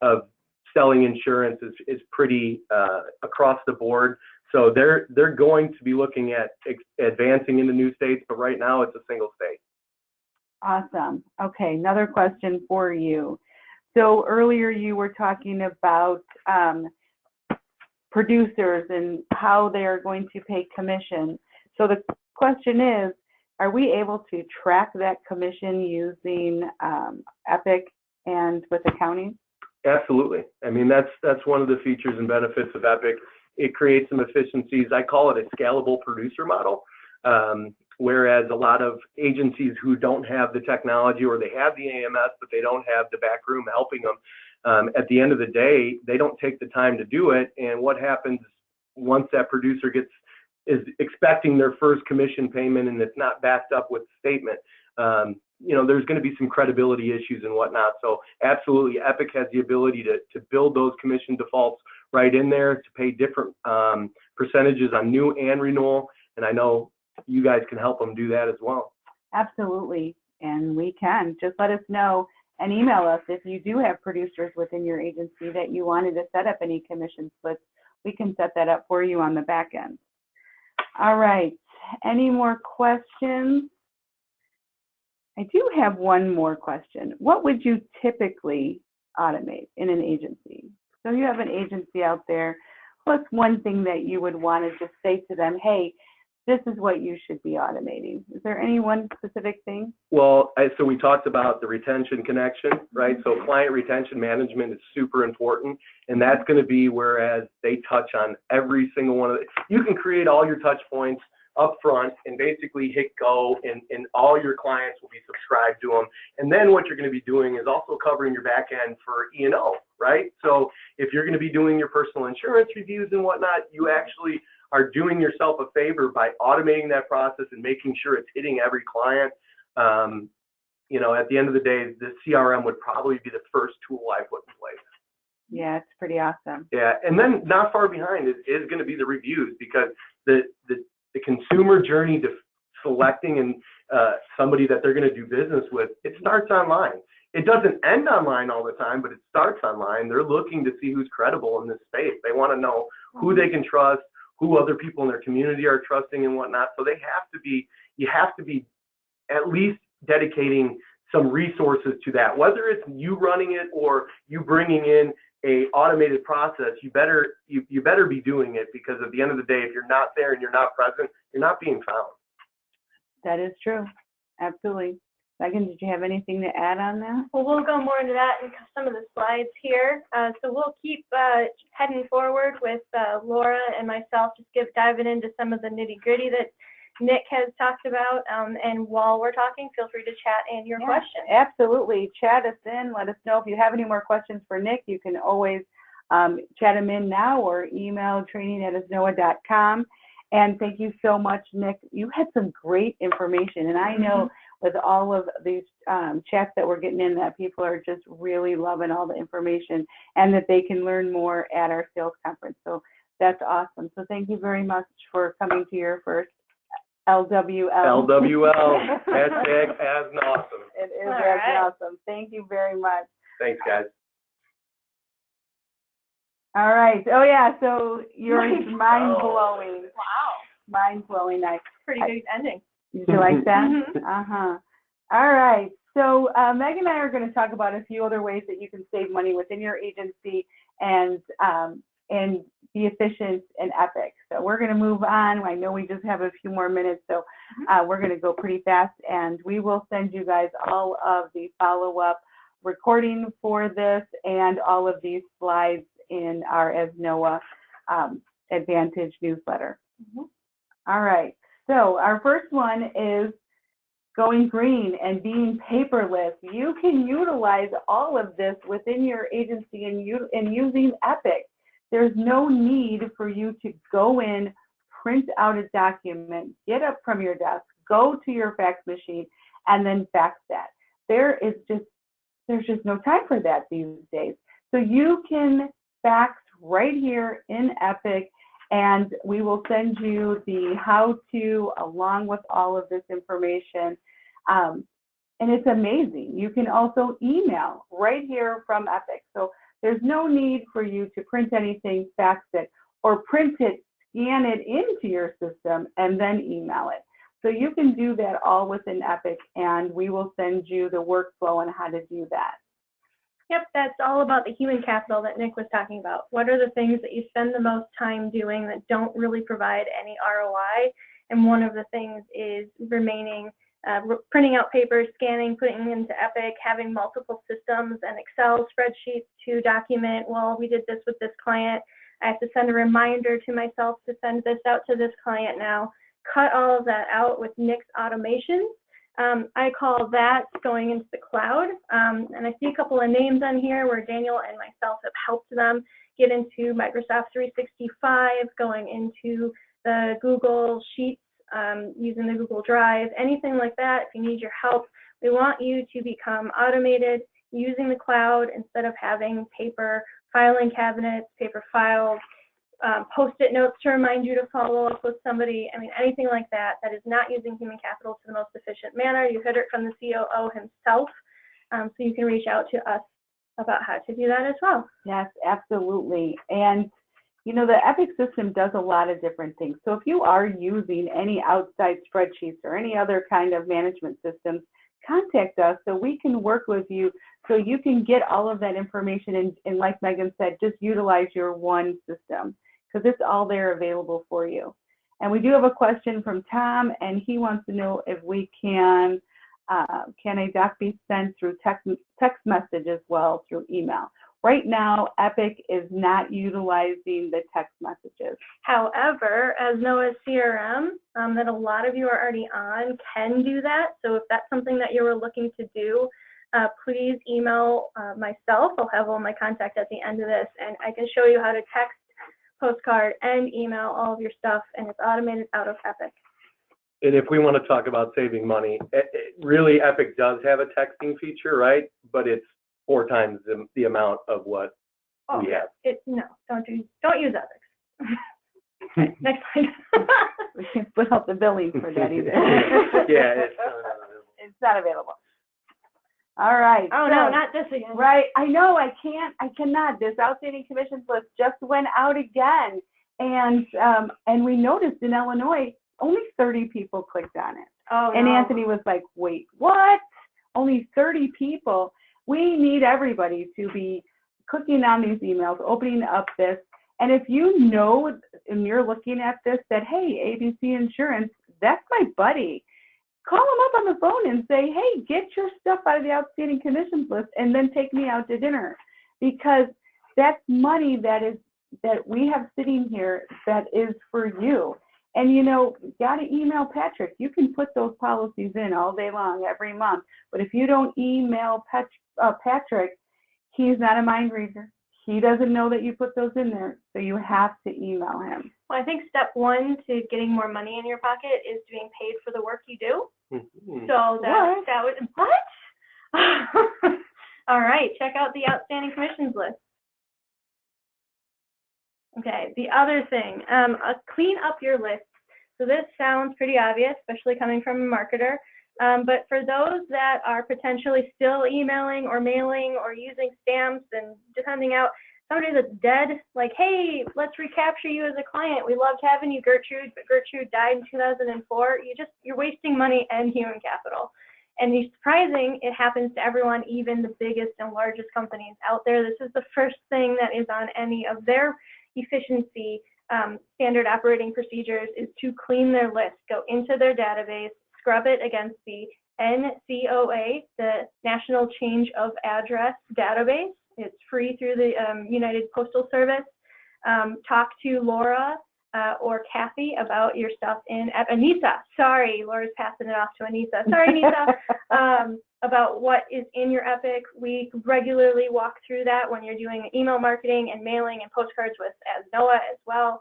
of selling insurance is pretty across the board. So they're going to be looking at advancing into new states, but right now it's a single state. Awesome. Okay, another question for you. So earlier you were talking about producers and how they are going to pay commission. So the question is, are we able to track that commission using Epic and with accounting? Absolutely. I mean, that's one of the features and benefits of Epic. It creates some efficiencies. I call it a scalable producer model. Whereas a lot of agencies who don't have the technology, or they have the AMS, but they don't have the back room helping them, at the end of the day, they don't take the time to do it. And what happens once that producer is expecting their first commission payment and it's not backed up with a statement, there's going to be some credibility issues and whatnot. So absolutely, Epic has the ability to build those commission defaults right in there, to pay different percentages on new and renewal. And I know you guys can help them do that as well. Absolutely, and we can. Just let us know and email us if you do have producers within your agency that you wanted to set up any commission splits. We can set that up for you on the back end. All right, any more questions? I do have one more question. What would you typically automate in an agency? So you have an agency out there. What's one thing that you would want to just say to them, hey, this is what you should be automating? Is there any one specific thing? Well, so we talked about the retention connection, right? So client retention management is super important, and that's going to be whereas they touch on every single one of it. You can create all your touch points up front and basically hit go, and all your clients will be subscribed to them. And then what you're going to be doing is also covering your back end for E&O, right? So if you're going to be doing your personal insurance reviews and whatnot, you actually are doing yourself a favor by automating that process and making sure it's hitting every client. At the end of the day, the CRM would probably be the first tool I put in place. Yeah, it's pretty awesome. Yeah, and then not far behind is going to be the reviews, because the consumer journey to selecting and somebody that they're going to do business with, it starts online. It doesn't end online all the time, but it starts online. They're looking to see who's credible in this space. They want to know who they can trust, who other people in their community are trusting and whatnot. So you have to be at least dedicating some resources to that. Whether it's you running it or you bringing in a automated process, you better be doing it, because at the end of the day, if you're not there and you're not present, you're not being found. That is true. Absolutely. Megan, did you have anything to add on that? Well, we'll go more into that in some of the slides here. So we'll keep heading forward with Laura and myself, just diving into some of the nitty-gritty that Nick has talked about. And while we're talking, feel free to chat in your questions. Absolutely. Chat us in. Let us know if you have any more questions for Nick. You can always chat him in now or email training@asnoa.com. And thank you so much, Nick. You had some great information. And I know with all of these chats that we're getting in, that people are just really loving all the information, and that they can learn more at our sales conference. So that's awesome. So thank you very much for coming to your first LWL. LWL. Hashtag as awesome. It is as awesome. Thank you very much. Thanks, guys. All right. Oh, yeah. So you're mind-blowing. Wow. Mind-blowing. Nice. Pretty good ending. Did you like that? Uh-huh. All right. So Megan and I are going to talk about a few other ways that you can save money within your agency and be efficient and Epic. So we're going to move on. I know we just have a few more minutes, so we're going to go pretty fast, and we will send you guys all of the follow-up recording for this and all of these slides in our ASNOA Advantage newsletter. All right. So our first one is going green and being paperless. You can utilize all of this within your agency and using Epic. There's no need for you to go in, print out a document, get up from your desk, go to your fax machine, and then fax that. There's just no time for that these days. So you can fax right here in Epic, and we will send you the how-to along with all of this information. And it's amazing. You can also email right here from Epic. So there's no need for you to print anything, fax it, or print it, scan it into your system, and then email it. So you can do that all within Epic, and we will send you the workflow on how to do that. Yep, that's all about the human capital that Nick was talking about. What are the things that you spend the most time doing that don't really provide any ROI? And one of the things is printing out papers, scanning, putting into Epic, having multiple systems and Excel spreadsheets to document, well, we did this with this client. I have to send a reminder to myself to send this out to this client now. Cut all of that out with Nick's automations. I call that going into the cloud. And I see a couple of names on here where Daniel and myself have helped them get into Microsoft 365, going into the Google Sheets, using the Google Drive, anything like that. If you need your help, we want you to become automated using the cloud instead of having paper filing cabinets, paper files, Post-it notes to remind you to follow up with somebody. I mean, anything like that that is not using human capital to the most efficient manner. You heard it from the COO himself, so you can reach out to us about how to do that as well. Yes, absolutely. And you know, the Epic system does a lot of different things. So if you are using any outside spreadsheets or any other kind of management systems, contact us so we can work with you so you can get all of that information and like Megan said, just utilize your one system because it's all there available for you. And we do have a question from Tom, and he wants to know if we can a doc be sent through text message as well through email? Right now, Epic is not utilizing the text messages. However, ASNOA's CRM that a lot of you are already on can do that. So if that's something that you were looking to do, please email myself. I'll have all my contact at the end of this, and I can show you how to text, postcard, and email all of your stuff, and it's automated out of Epic. And if we want to talk about saving money, really Epic does have a texting feature, right? But it's 4 times the amount of what we have. No, don't use Epic. Okay, next slide. We can't put out the billing for that either. Yeah, it's not available. All right. Oh, so, no, not this again. Right. I know. I cannot. This outstanding commissions list just went out again. And we noticed in Illinois, only 30 people clicked on it. Oh, and no. Anthony was like, wait, what? Only 30 people. We need everybody to be clicking on these emails, opening up this. And if you know, and you're looking at this, that, hey, ABC Insurance, that's my buddy. Call them up on the phone and say, hey, get your stuff out of the outstanding commissions list and then take me out to dinner. Because that's money that we have sitting here that is for you. And, you know, got to email Patrick. You can put those policies in all day long, every month. But if you don't email Patrick, he's not a mind reader. He doesn't know that you put those in there. So you have to email him. Well, I think step 1 to getting more money in your pocket is being paid for the work you do. Mm-hmm. So that was, what? All right, check out the outstanding commissions list. Okay, the other thing, clean up your list. So this sounds pretty obvious, especially coming from a marketer. But for those that are potentially still emailing or mailing or using stamps and just sending out somebody that's dead, like, hey, let's recapture you as a client. We loved having you, Gertrude, but Gertrude died in 2004. You're wasting money and human capital. And it's surprising, it happens to everyone, even the biggest and largest companies out there. This is the first thing that is on any of their efficiency standard operating procedures is to clean their list, go into their database, scrub it against the NCOA, the National Change of Address database. It's free through the United Postal Service. Talk to Laura or Kathy about your stuff in Anissa. Sorry, Laura's passing it off to Anissa. Sorry, Anissa. About what is in your Epic. We regularly walk through that when you're doing email marketing and mailing and postcards with ASNOA as well.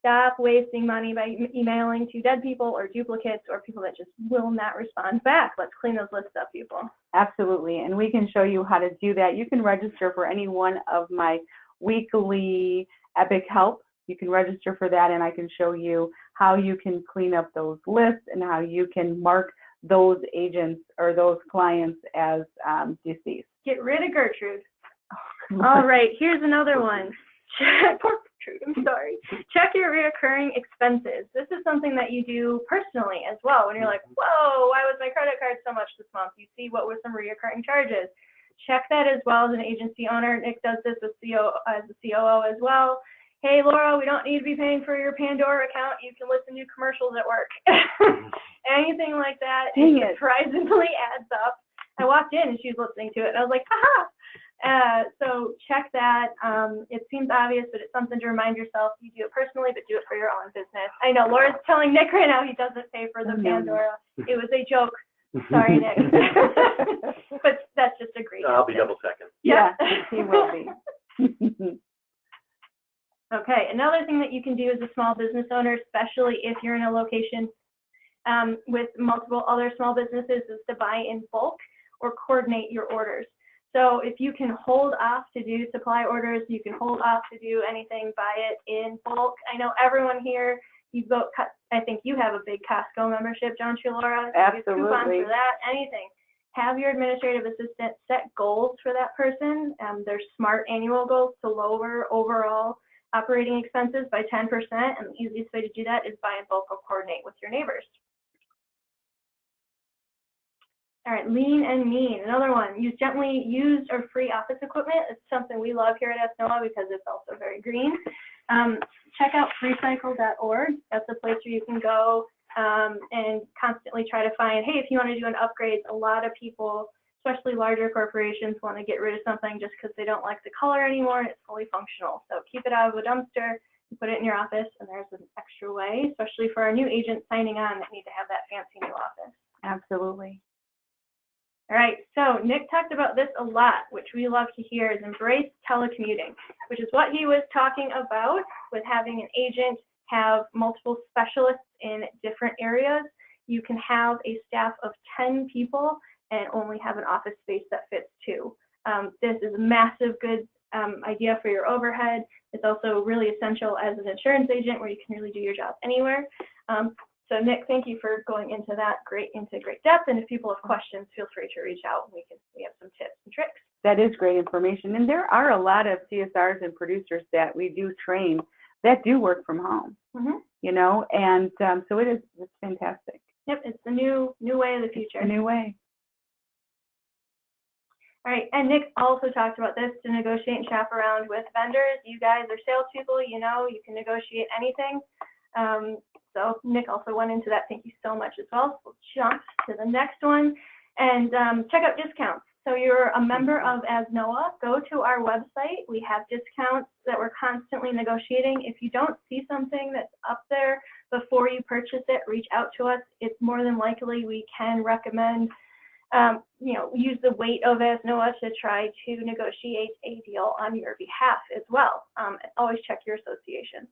Stop wasting money by emailing to dead people or duplicates or people that just will not respond back. Let's clean those lists up, people. Absolutely, and we can show you how to do that. You can register for any one of my weekly Epic Help. You can register for that, and I can show you how you can clean up those lists and how you can mark those agents or those clients as deceased. Get rid of Gertrude. All right, here's another one. Poor Gertrude, I'm sorry. Check your reoccurring expenses. This is something that you do personally as well. When you're like, whoa, why was my credit card so much this month? You see what were some reoccurring charges. check that as well as an agency owner. Nick does this with as a COO as well. Hey, Laura, we don't need to be paying for your Pandora account. You can listen to commercials at work. Anything like that, it surprisingly adds up. I walked in and she was listening to it, and I was like, haha. So check that. It seems obvious, but it's something to remind yourself. You do it personally, but do it for your own business. I know Laura's telling Nick right now he doesn't pay for the Pandora. It was a joke. Sorry, Nick. But that's just a great I'll be double second. Yeah, he will be. Okay, another thing that you can do as a small business owner, especially if you're in a location with multiple other small businesses, is to buy in bulk or coordinate your orders. So if you can hold off to do supply orders, you can hold off to do anything, buy it in bulk. I know everyone here, I think you have a big Costco membership, don't you, Laura? Absolutely. Coupons for that, anything. Have your administrative assistant set goals for that person. Their SMART annual goals to lower overall operating expenses by 10%, and the easiest way to do that is buy in bulk or coordinate with your neighbors. All right, lean and mean, another one. Use gently used or free office equipment. It's something we love here at ASNOA because it's also very green. Check out freecycle.org. That's a place where you can go and constantly try to find, hey, if you want to do an upgrade, a lot of people, especially larger corporations, want to get rid of something just because they don't like the color anymore and it's fully functional. So keep it out of a dumpster and put it in your office, and there's an extra way, especially for our new agents signing on that need to have that fancy new office. Absolutely. All right, so Nick talked about this a lot, which we love to hear, is embrace telecommuting, which is what he was talking about with having an agent have multiple specialists in different areas. You can have a staff of 10 people and only have an office space that fits 2. This is a massive good idea for your overhead. It's also really essential as an insurance agent where you can really do your job anywhere. So Nick, thank you for going into that great depth. And if people have questions, feel free to reach out. We have some tips and tricks. That is great information. And there are a lot of CSRs and producers that we do train that do work from home, you know, and so it's fantastic. Yep, it's the new way of the future. A new way. All right, and Nick also talked about this, to negotiate and shop around with vendors. You guys are salespeople, you know, you can negotiate anything. So Nick also went into that. Thank you so much as well. We'll jump to the next one and check out discounts. So you're a member of ASNOA, go to our website. We have discounts that we're constantly negotiating. If you don't see something that's up there before you purchase it, reach out to us. It's more than likely we can recommend, use the weight of ASNOA to try to negotiate a deal on your behalf as well. Always check your association.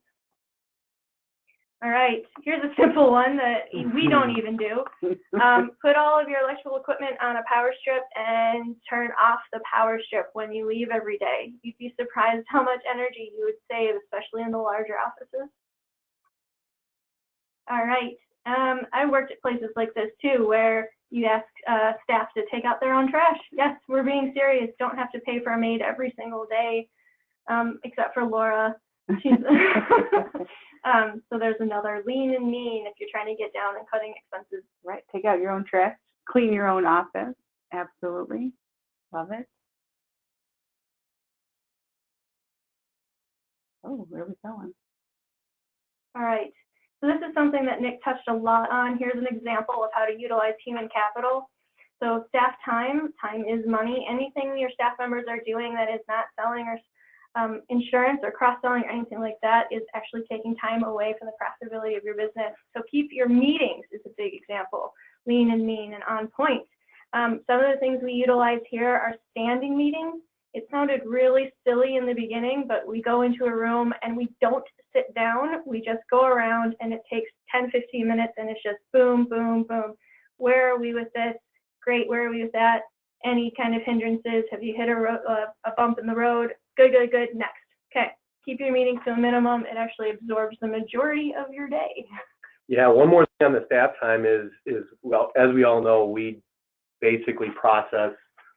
All right, here's a simple one that we don't even do. Put all of your electrical equipment on a power strip and turn off the power strip when you leave every day. You'd be surprised how much energy you would save, especially in the larger offices. All right, I worked at places like this too, where you ask staff to take out their own trash. Yes, we're being serious. Don't have to pay for a maid every single day, except for Laura. She's so there's another lean and mean if you're trying to get down and cutting expenses. Right, take out your own trash, clean your own office. Absolutely, love it. Oh, where are we going? All right, so this is something that Nick touched a lot on. Here's an example of how to utilize human capital. So staff time is money. Anything your staff members are doing that is not selling or insurance or cross-selling or anything like that is actually taking time away from the profitability of your business. So keep your meetings is a big example, lean and mean and on point. Some of the things we utilize here are standing meetings. It sounded really silly in the beginning, but we go into a room and we don't sit down. We just go around and it takes 10, 15 minutes and it's just boom, boom, boom. Where are we with this? Great, where are we with that? Any kind of hindrances? Have you hit a bump in the road? Good, good, good, next. Okay, keep your meetings to a minimum. It actually absorbs the majority of your day. Yeah, one more thing on the staff time is well, as we all know, we basically process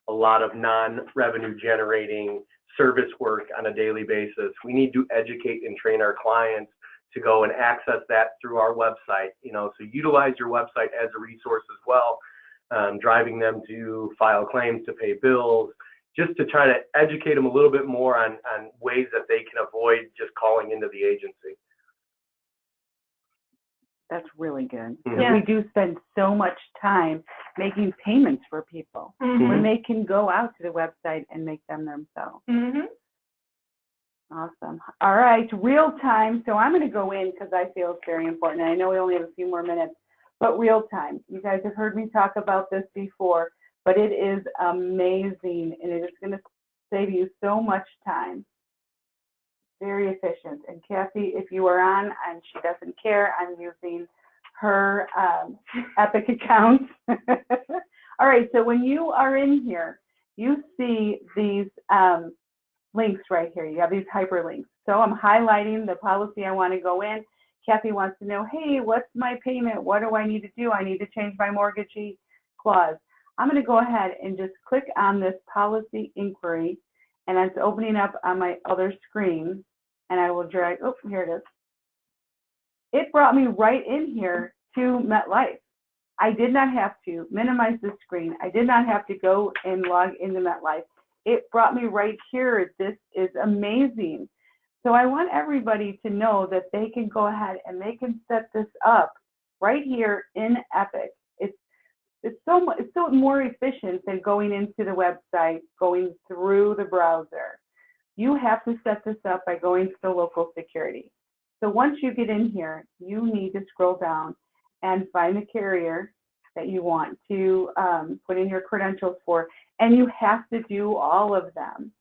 a lot of non-revenue generating service work on a daily basis. We need to educate and train our clients to go and access that through our website, so utilize your website as a resource as well, driving them to file claims, to pay bills, just to try to educate them a little bit more on ways that they can avoid just calling into the agency. That's really good. Yeah. We do spend so much time making payments for people when they can go out to the website and make them themselves. Awesome. All right, real time. So I'm going to go in because I feel it's very important. I know we only have a few more minutes, but real time. You guys have heard me talk about this before, but it is amazing, and it is going to save you so much time. Very efficient. And Kathy, if you are on and she doesn't care, I'm using her Epic account. All right, so when you are in here, you see these links right here. You have these hyperlinks. So I'm highlighting the policy I want to go in. Kathy wants to know, hey, what's my payment? What do I need to do? I need to change my mortgagee clause. I'm going to go ahead and just click on this policy inquiry, and it's opening up on my other screen, and I will drag, oh, here it is. It brought me right in here to MetLife. I did not have to minimize the screen. I did not have to go and log into MetLife. It brought me right here. This is amazing. So I want everybody to know that they can go ahead and they can set this up right here in Epic. It's so more efficient than going into the website, going through the browser. You have to set this up by going to the local security. So once you get in here, you need to scroll down and find the carrier that you want to put in your credentials for, and you have to do all of them.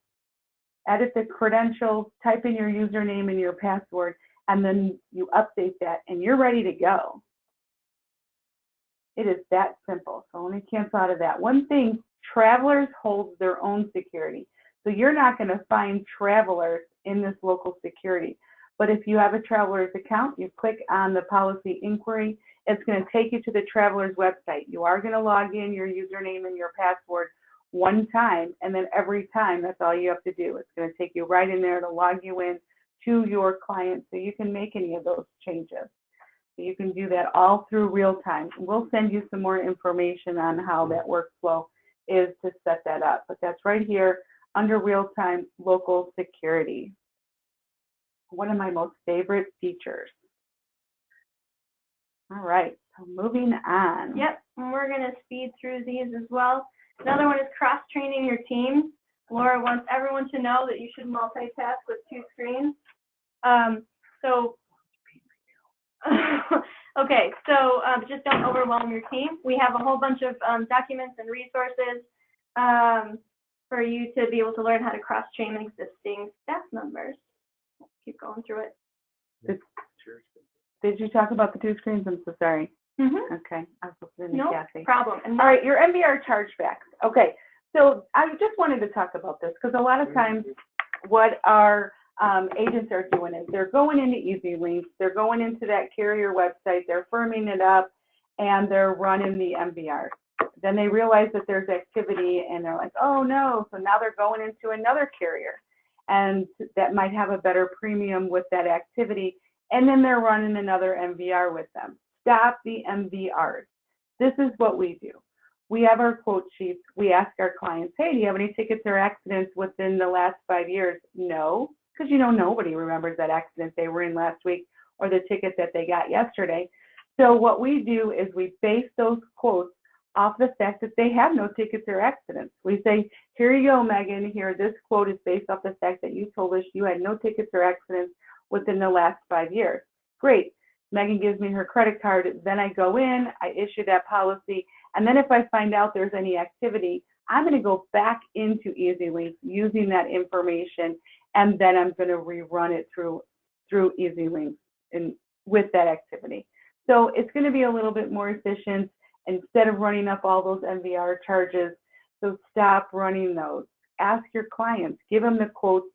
Edit the credentials, type in your username and your password, and then you update that, and you're ready to go. It is that simple. So let me cancel out of that. One thing, Travelers holds their own security. So you're not going to find Travelers in this local security. But if you have a Travelers account, you click on the policy inquiry, it's going to take you to the Travelers website. You are going to log in your username and your password one time, and then every time, that's all you have to do. It's going to take you right in there to log you in to your client so you can make any of those changes. So you can do that all through real time. We'll send you some more information on how that workflow is to set that up. But that's right here under real time local security. One of my most favorite features. All right, so moving on. Yep, and we're going to speed through these as well. Another one is cross-training your team. Laura wants everyone to know that you should multitask with 2 screens. Okay, so just don't overwhelm your team. We have a whole bunch of documents and resources for you to be able to learn how to cross-train existing staff members. Keep going through it. Did you talk about the 2 screens? I'm so sorry. Okay, I was listening to Kathy. No problem. All right, your MVR chargebacks. Okay, so I just wanted to talk about this because a lot of times what our agents are doing is they're going into EasyLinks, they're going into that carrier website, they're firming it up, and they're running the MVR. Then they realize that there's activity, and they're like, oh no, so now they're going into another carrier, and that might have a better premium with that activity, and then they're running another MVR with them. Stop the MVRs. This is what we do. We have our quote sheets. We ask our clients, hey, do you have any tickets or accidents within the last 5 years? No, because you know nobody remembers that accident they were in last week or the ticket that they got yesterday. So what we do is we base those quotes off the fact that they have no tickets or accidents. We say, here you go, Megan, here, this quote is based off the fact that you told us you had no tickets or accidents within the last 5 years. Great. Megan gives me her credit card, then I go in, I issue that policy, and then if I find out there's any activity, I'm going to go back into EasyLinks using that information, and then I'm going to rerun it through EasyLinks with that activity. So it's going to be a little bit more efficient instead of running up all those MVR charges. So stop running those. Ask your clients, give them the quotes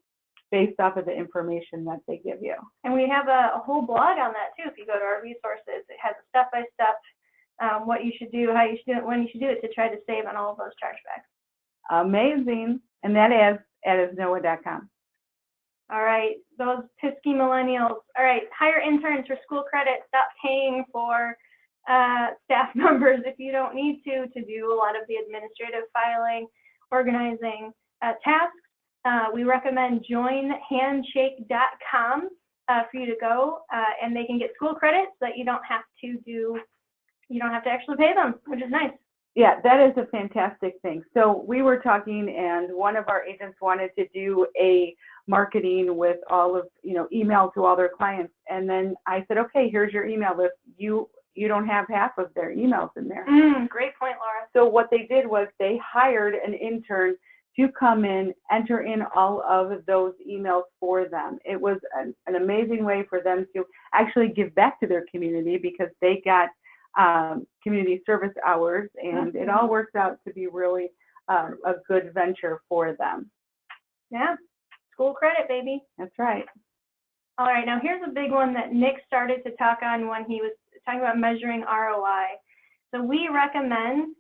based off of the information that they give you. And we have a whole blog on that too. If you go to our resources, it has a step-by-step what you should do, how you should do it, when you should do it to try to save on all of those chargebacks. Amazing. And that is at ASNOA.com. All right, those pesky millennials. All right, hire interns for school credit. Stop paying for staff members if you don't need to do a lot of the administrative filing, organizing. tasks, we recommend joinhandshake.com for you to go, and they can get school credits that you don't have to actually pay them, which is nice. Yeah, that is a fantastic thing. So we were talking, and one of our agents wanted to do a marketing with all of, email to all their clients. And then I said, okay, here's your email list. You don't have half of their emails in there. Great point, Laura. So what they did was they hired an intern to come in, enter in all of those emails for them. It was an amazing way for them to actually give back to their community, because they got community service hours, and it all worked out to be really a good venture for them. Yeah, school credit, baby. That's right. All right, now here's a big one that Nick started to talk on when he was talking about measuring ROI. So we recommend,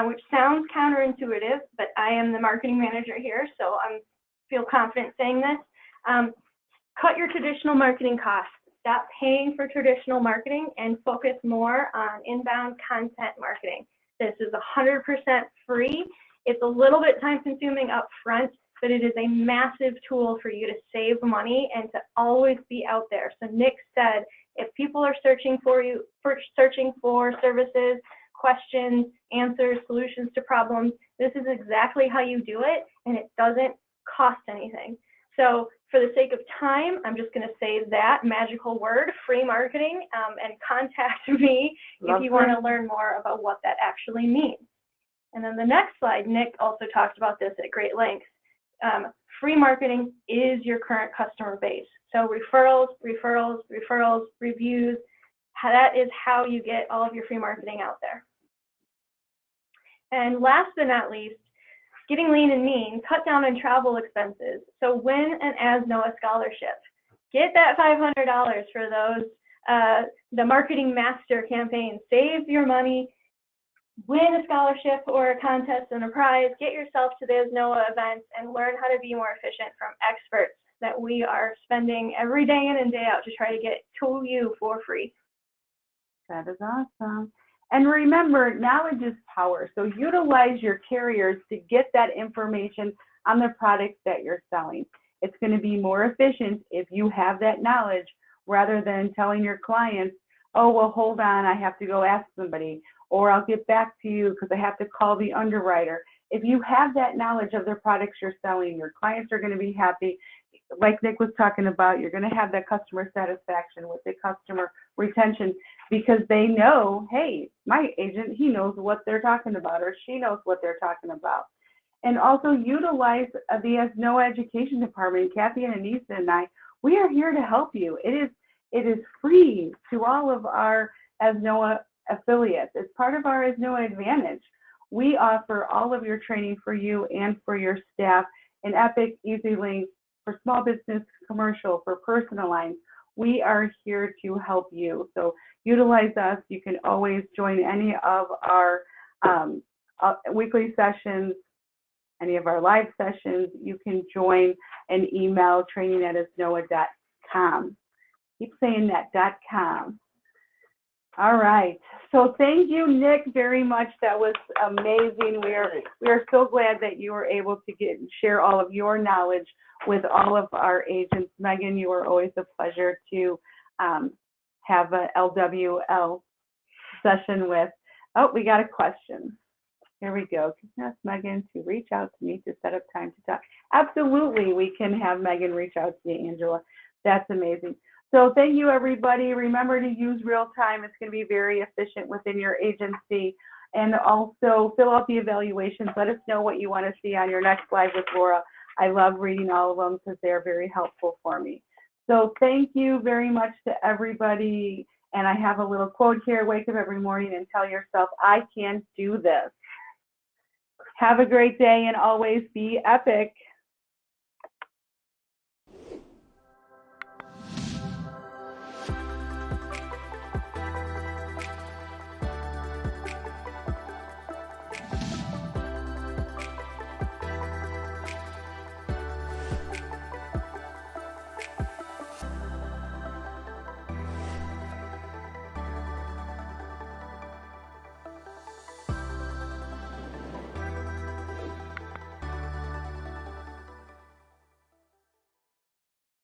which sounds counterintuitive, but I am the marketing manager here, so I feel confident saying this. Cut your traditional marketing costs. Stop paying for traditional marketing and focus more on inbound content marketing. This is 100% free. It's a little bit time consuming up front, but it is a massive tool for you to save money and to always be out there. So Nick said, if people are searching for services, questions, answers, solutions to problems, this is exactly how you do it, and it doesn't cost anything. So for the sake of time, I'm just going to say that magical word, free marketing, and contact me if you want to learn more about what that actually means. And then the next slide, Nick also talked about this at great length. Free marketing is your current customer base. So referrals, reviews, that is how you get all of your free marketing out there. And last but not least, getting lean and mean, cut down on travel expenses. So win an ASNOA scholarship. Get that $500 for those, the Marketing Master campaign. Save your money, win a scholarship or a contest and a prize, get yourself to the ASNOA events, and learn how to be more efficient from experts that we are spending every day in and day out to try to get to you for free. That is awesome. And remember, knowledge is power. So utilize your carriers to get that information on the products that you're selling. It's going to be more efficient if you have that knowledge, rather than telling your clients, oh, well, hold on, I have to go ask somebody, or I'll get back to you because I have to call the underwriter. If you have that knowledge of the products you're selling, your clients are going to be happy. Like Nick was talking about, you're going to have that customer satisfaction with the customer retention, because they know, hey, my agent, he knows what they're talking about, or she knows what they're talking about. And also utilize the ASNOA Education Department. Kathy and Anissa and I, we are here to help you. It is free to all of our ASNOA affiliates. It's part of our ASNOA Advantage. We offer all of your training for you and for your staff in Epic, EasyLink, for small business, commercial, for personal lines. We are here to help you. So utilize us. You can always join any of our weekly sessions, any of our live sessions. You can join and email training@asnoa.com. Keep saying that, .com. All right. So thank you, Nick, very much. That was amazing. We are so glad that you were able to share all of your knowledge with all of our agents. Megan, you are always a pleasure to have a LWL session with. Oh, we got a question. Here we go. Can you ask Megan to reach out to me to set up time to talk? Absolutely, we can have Megan reach out to you, Angela. That's amazing. So thank you, everybody. Remember to use real time. It's going to be very efficient within your agency. And also fill out the evaluations. Let us know what you want to see on your next live with Laura. I love reading all of them because they're very helpful for me. So thank you very much to everybody. And I have a little quote here. Wake up every morning and tell yourself, I can do this. Have a great day and always be epic.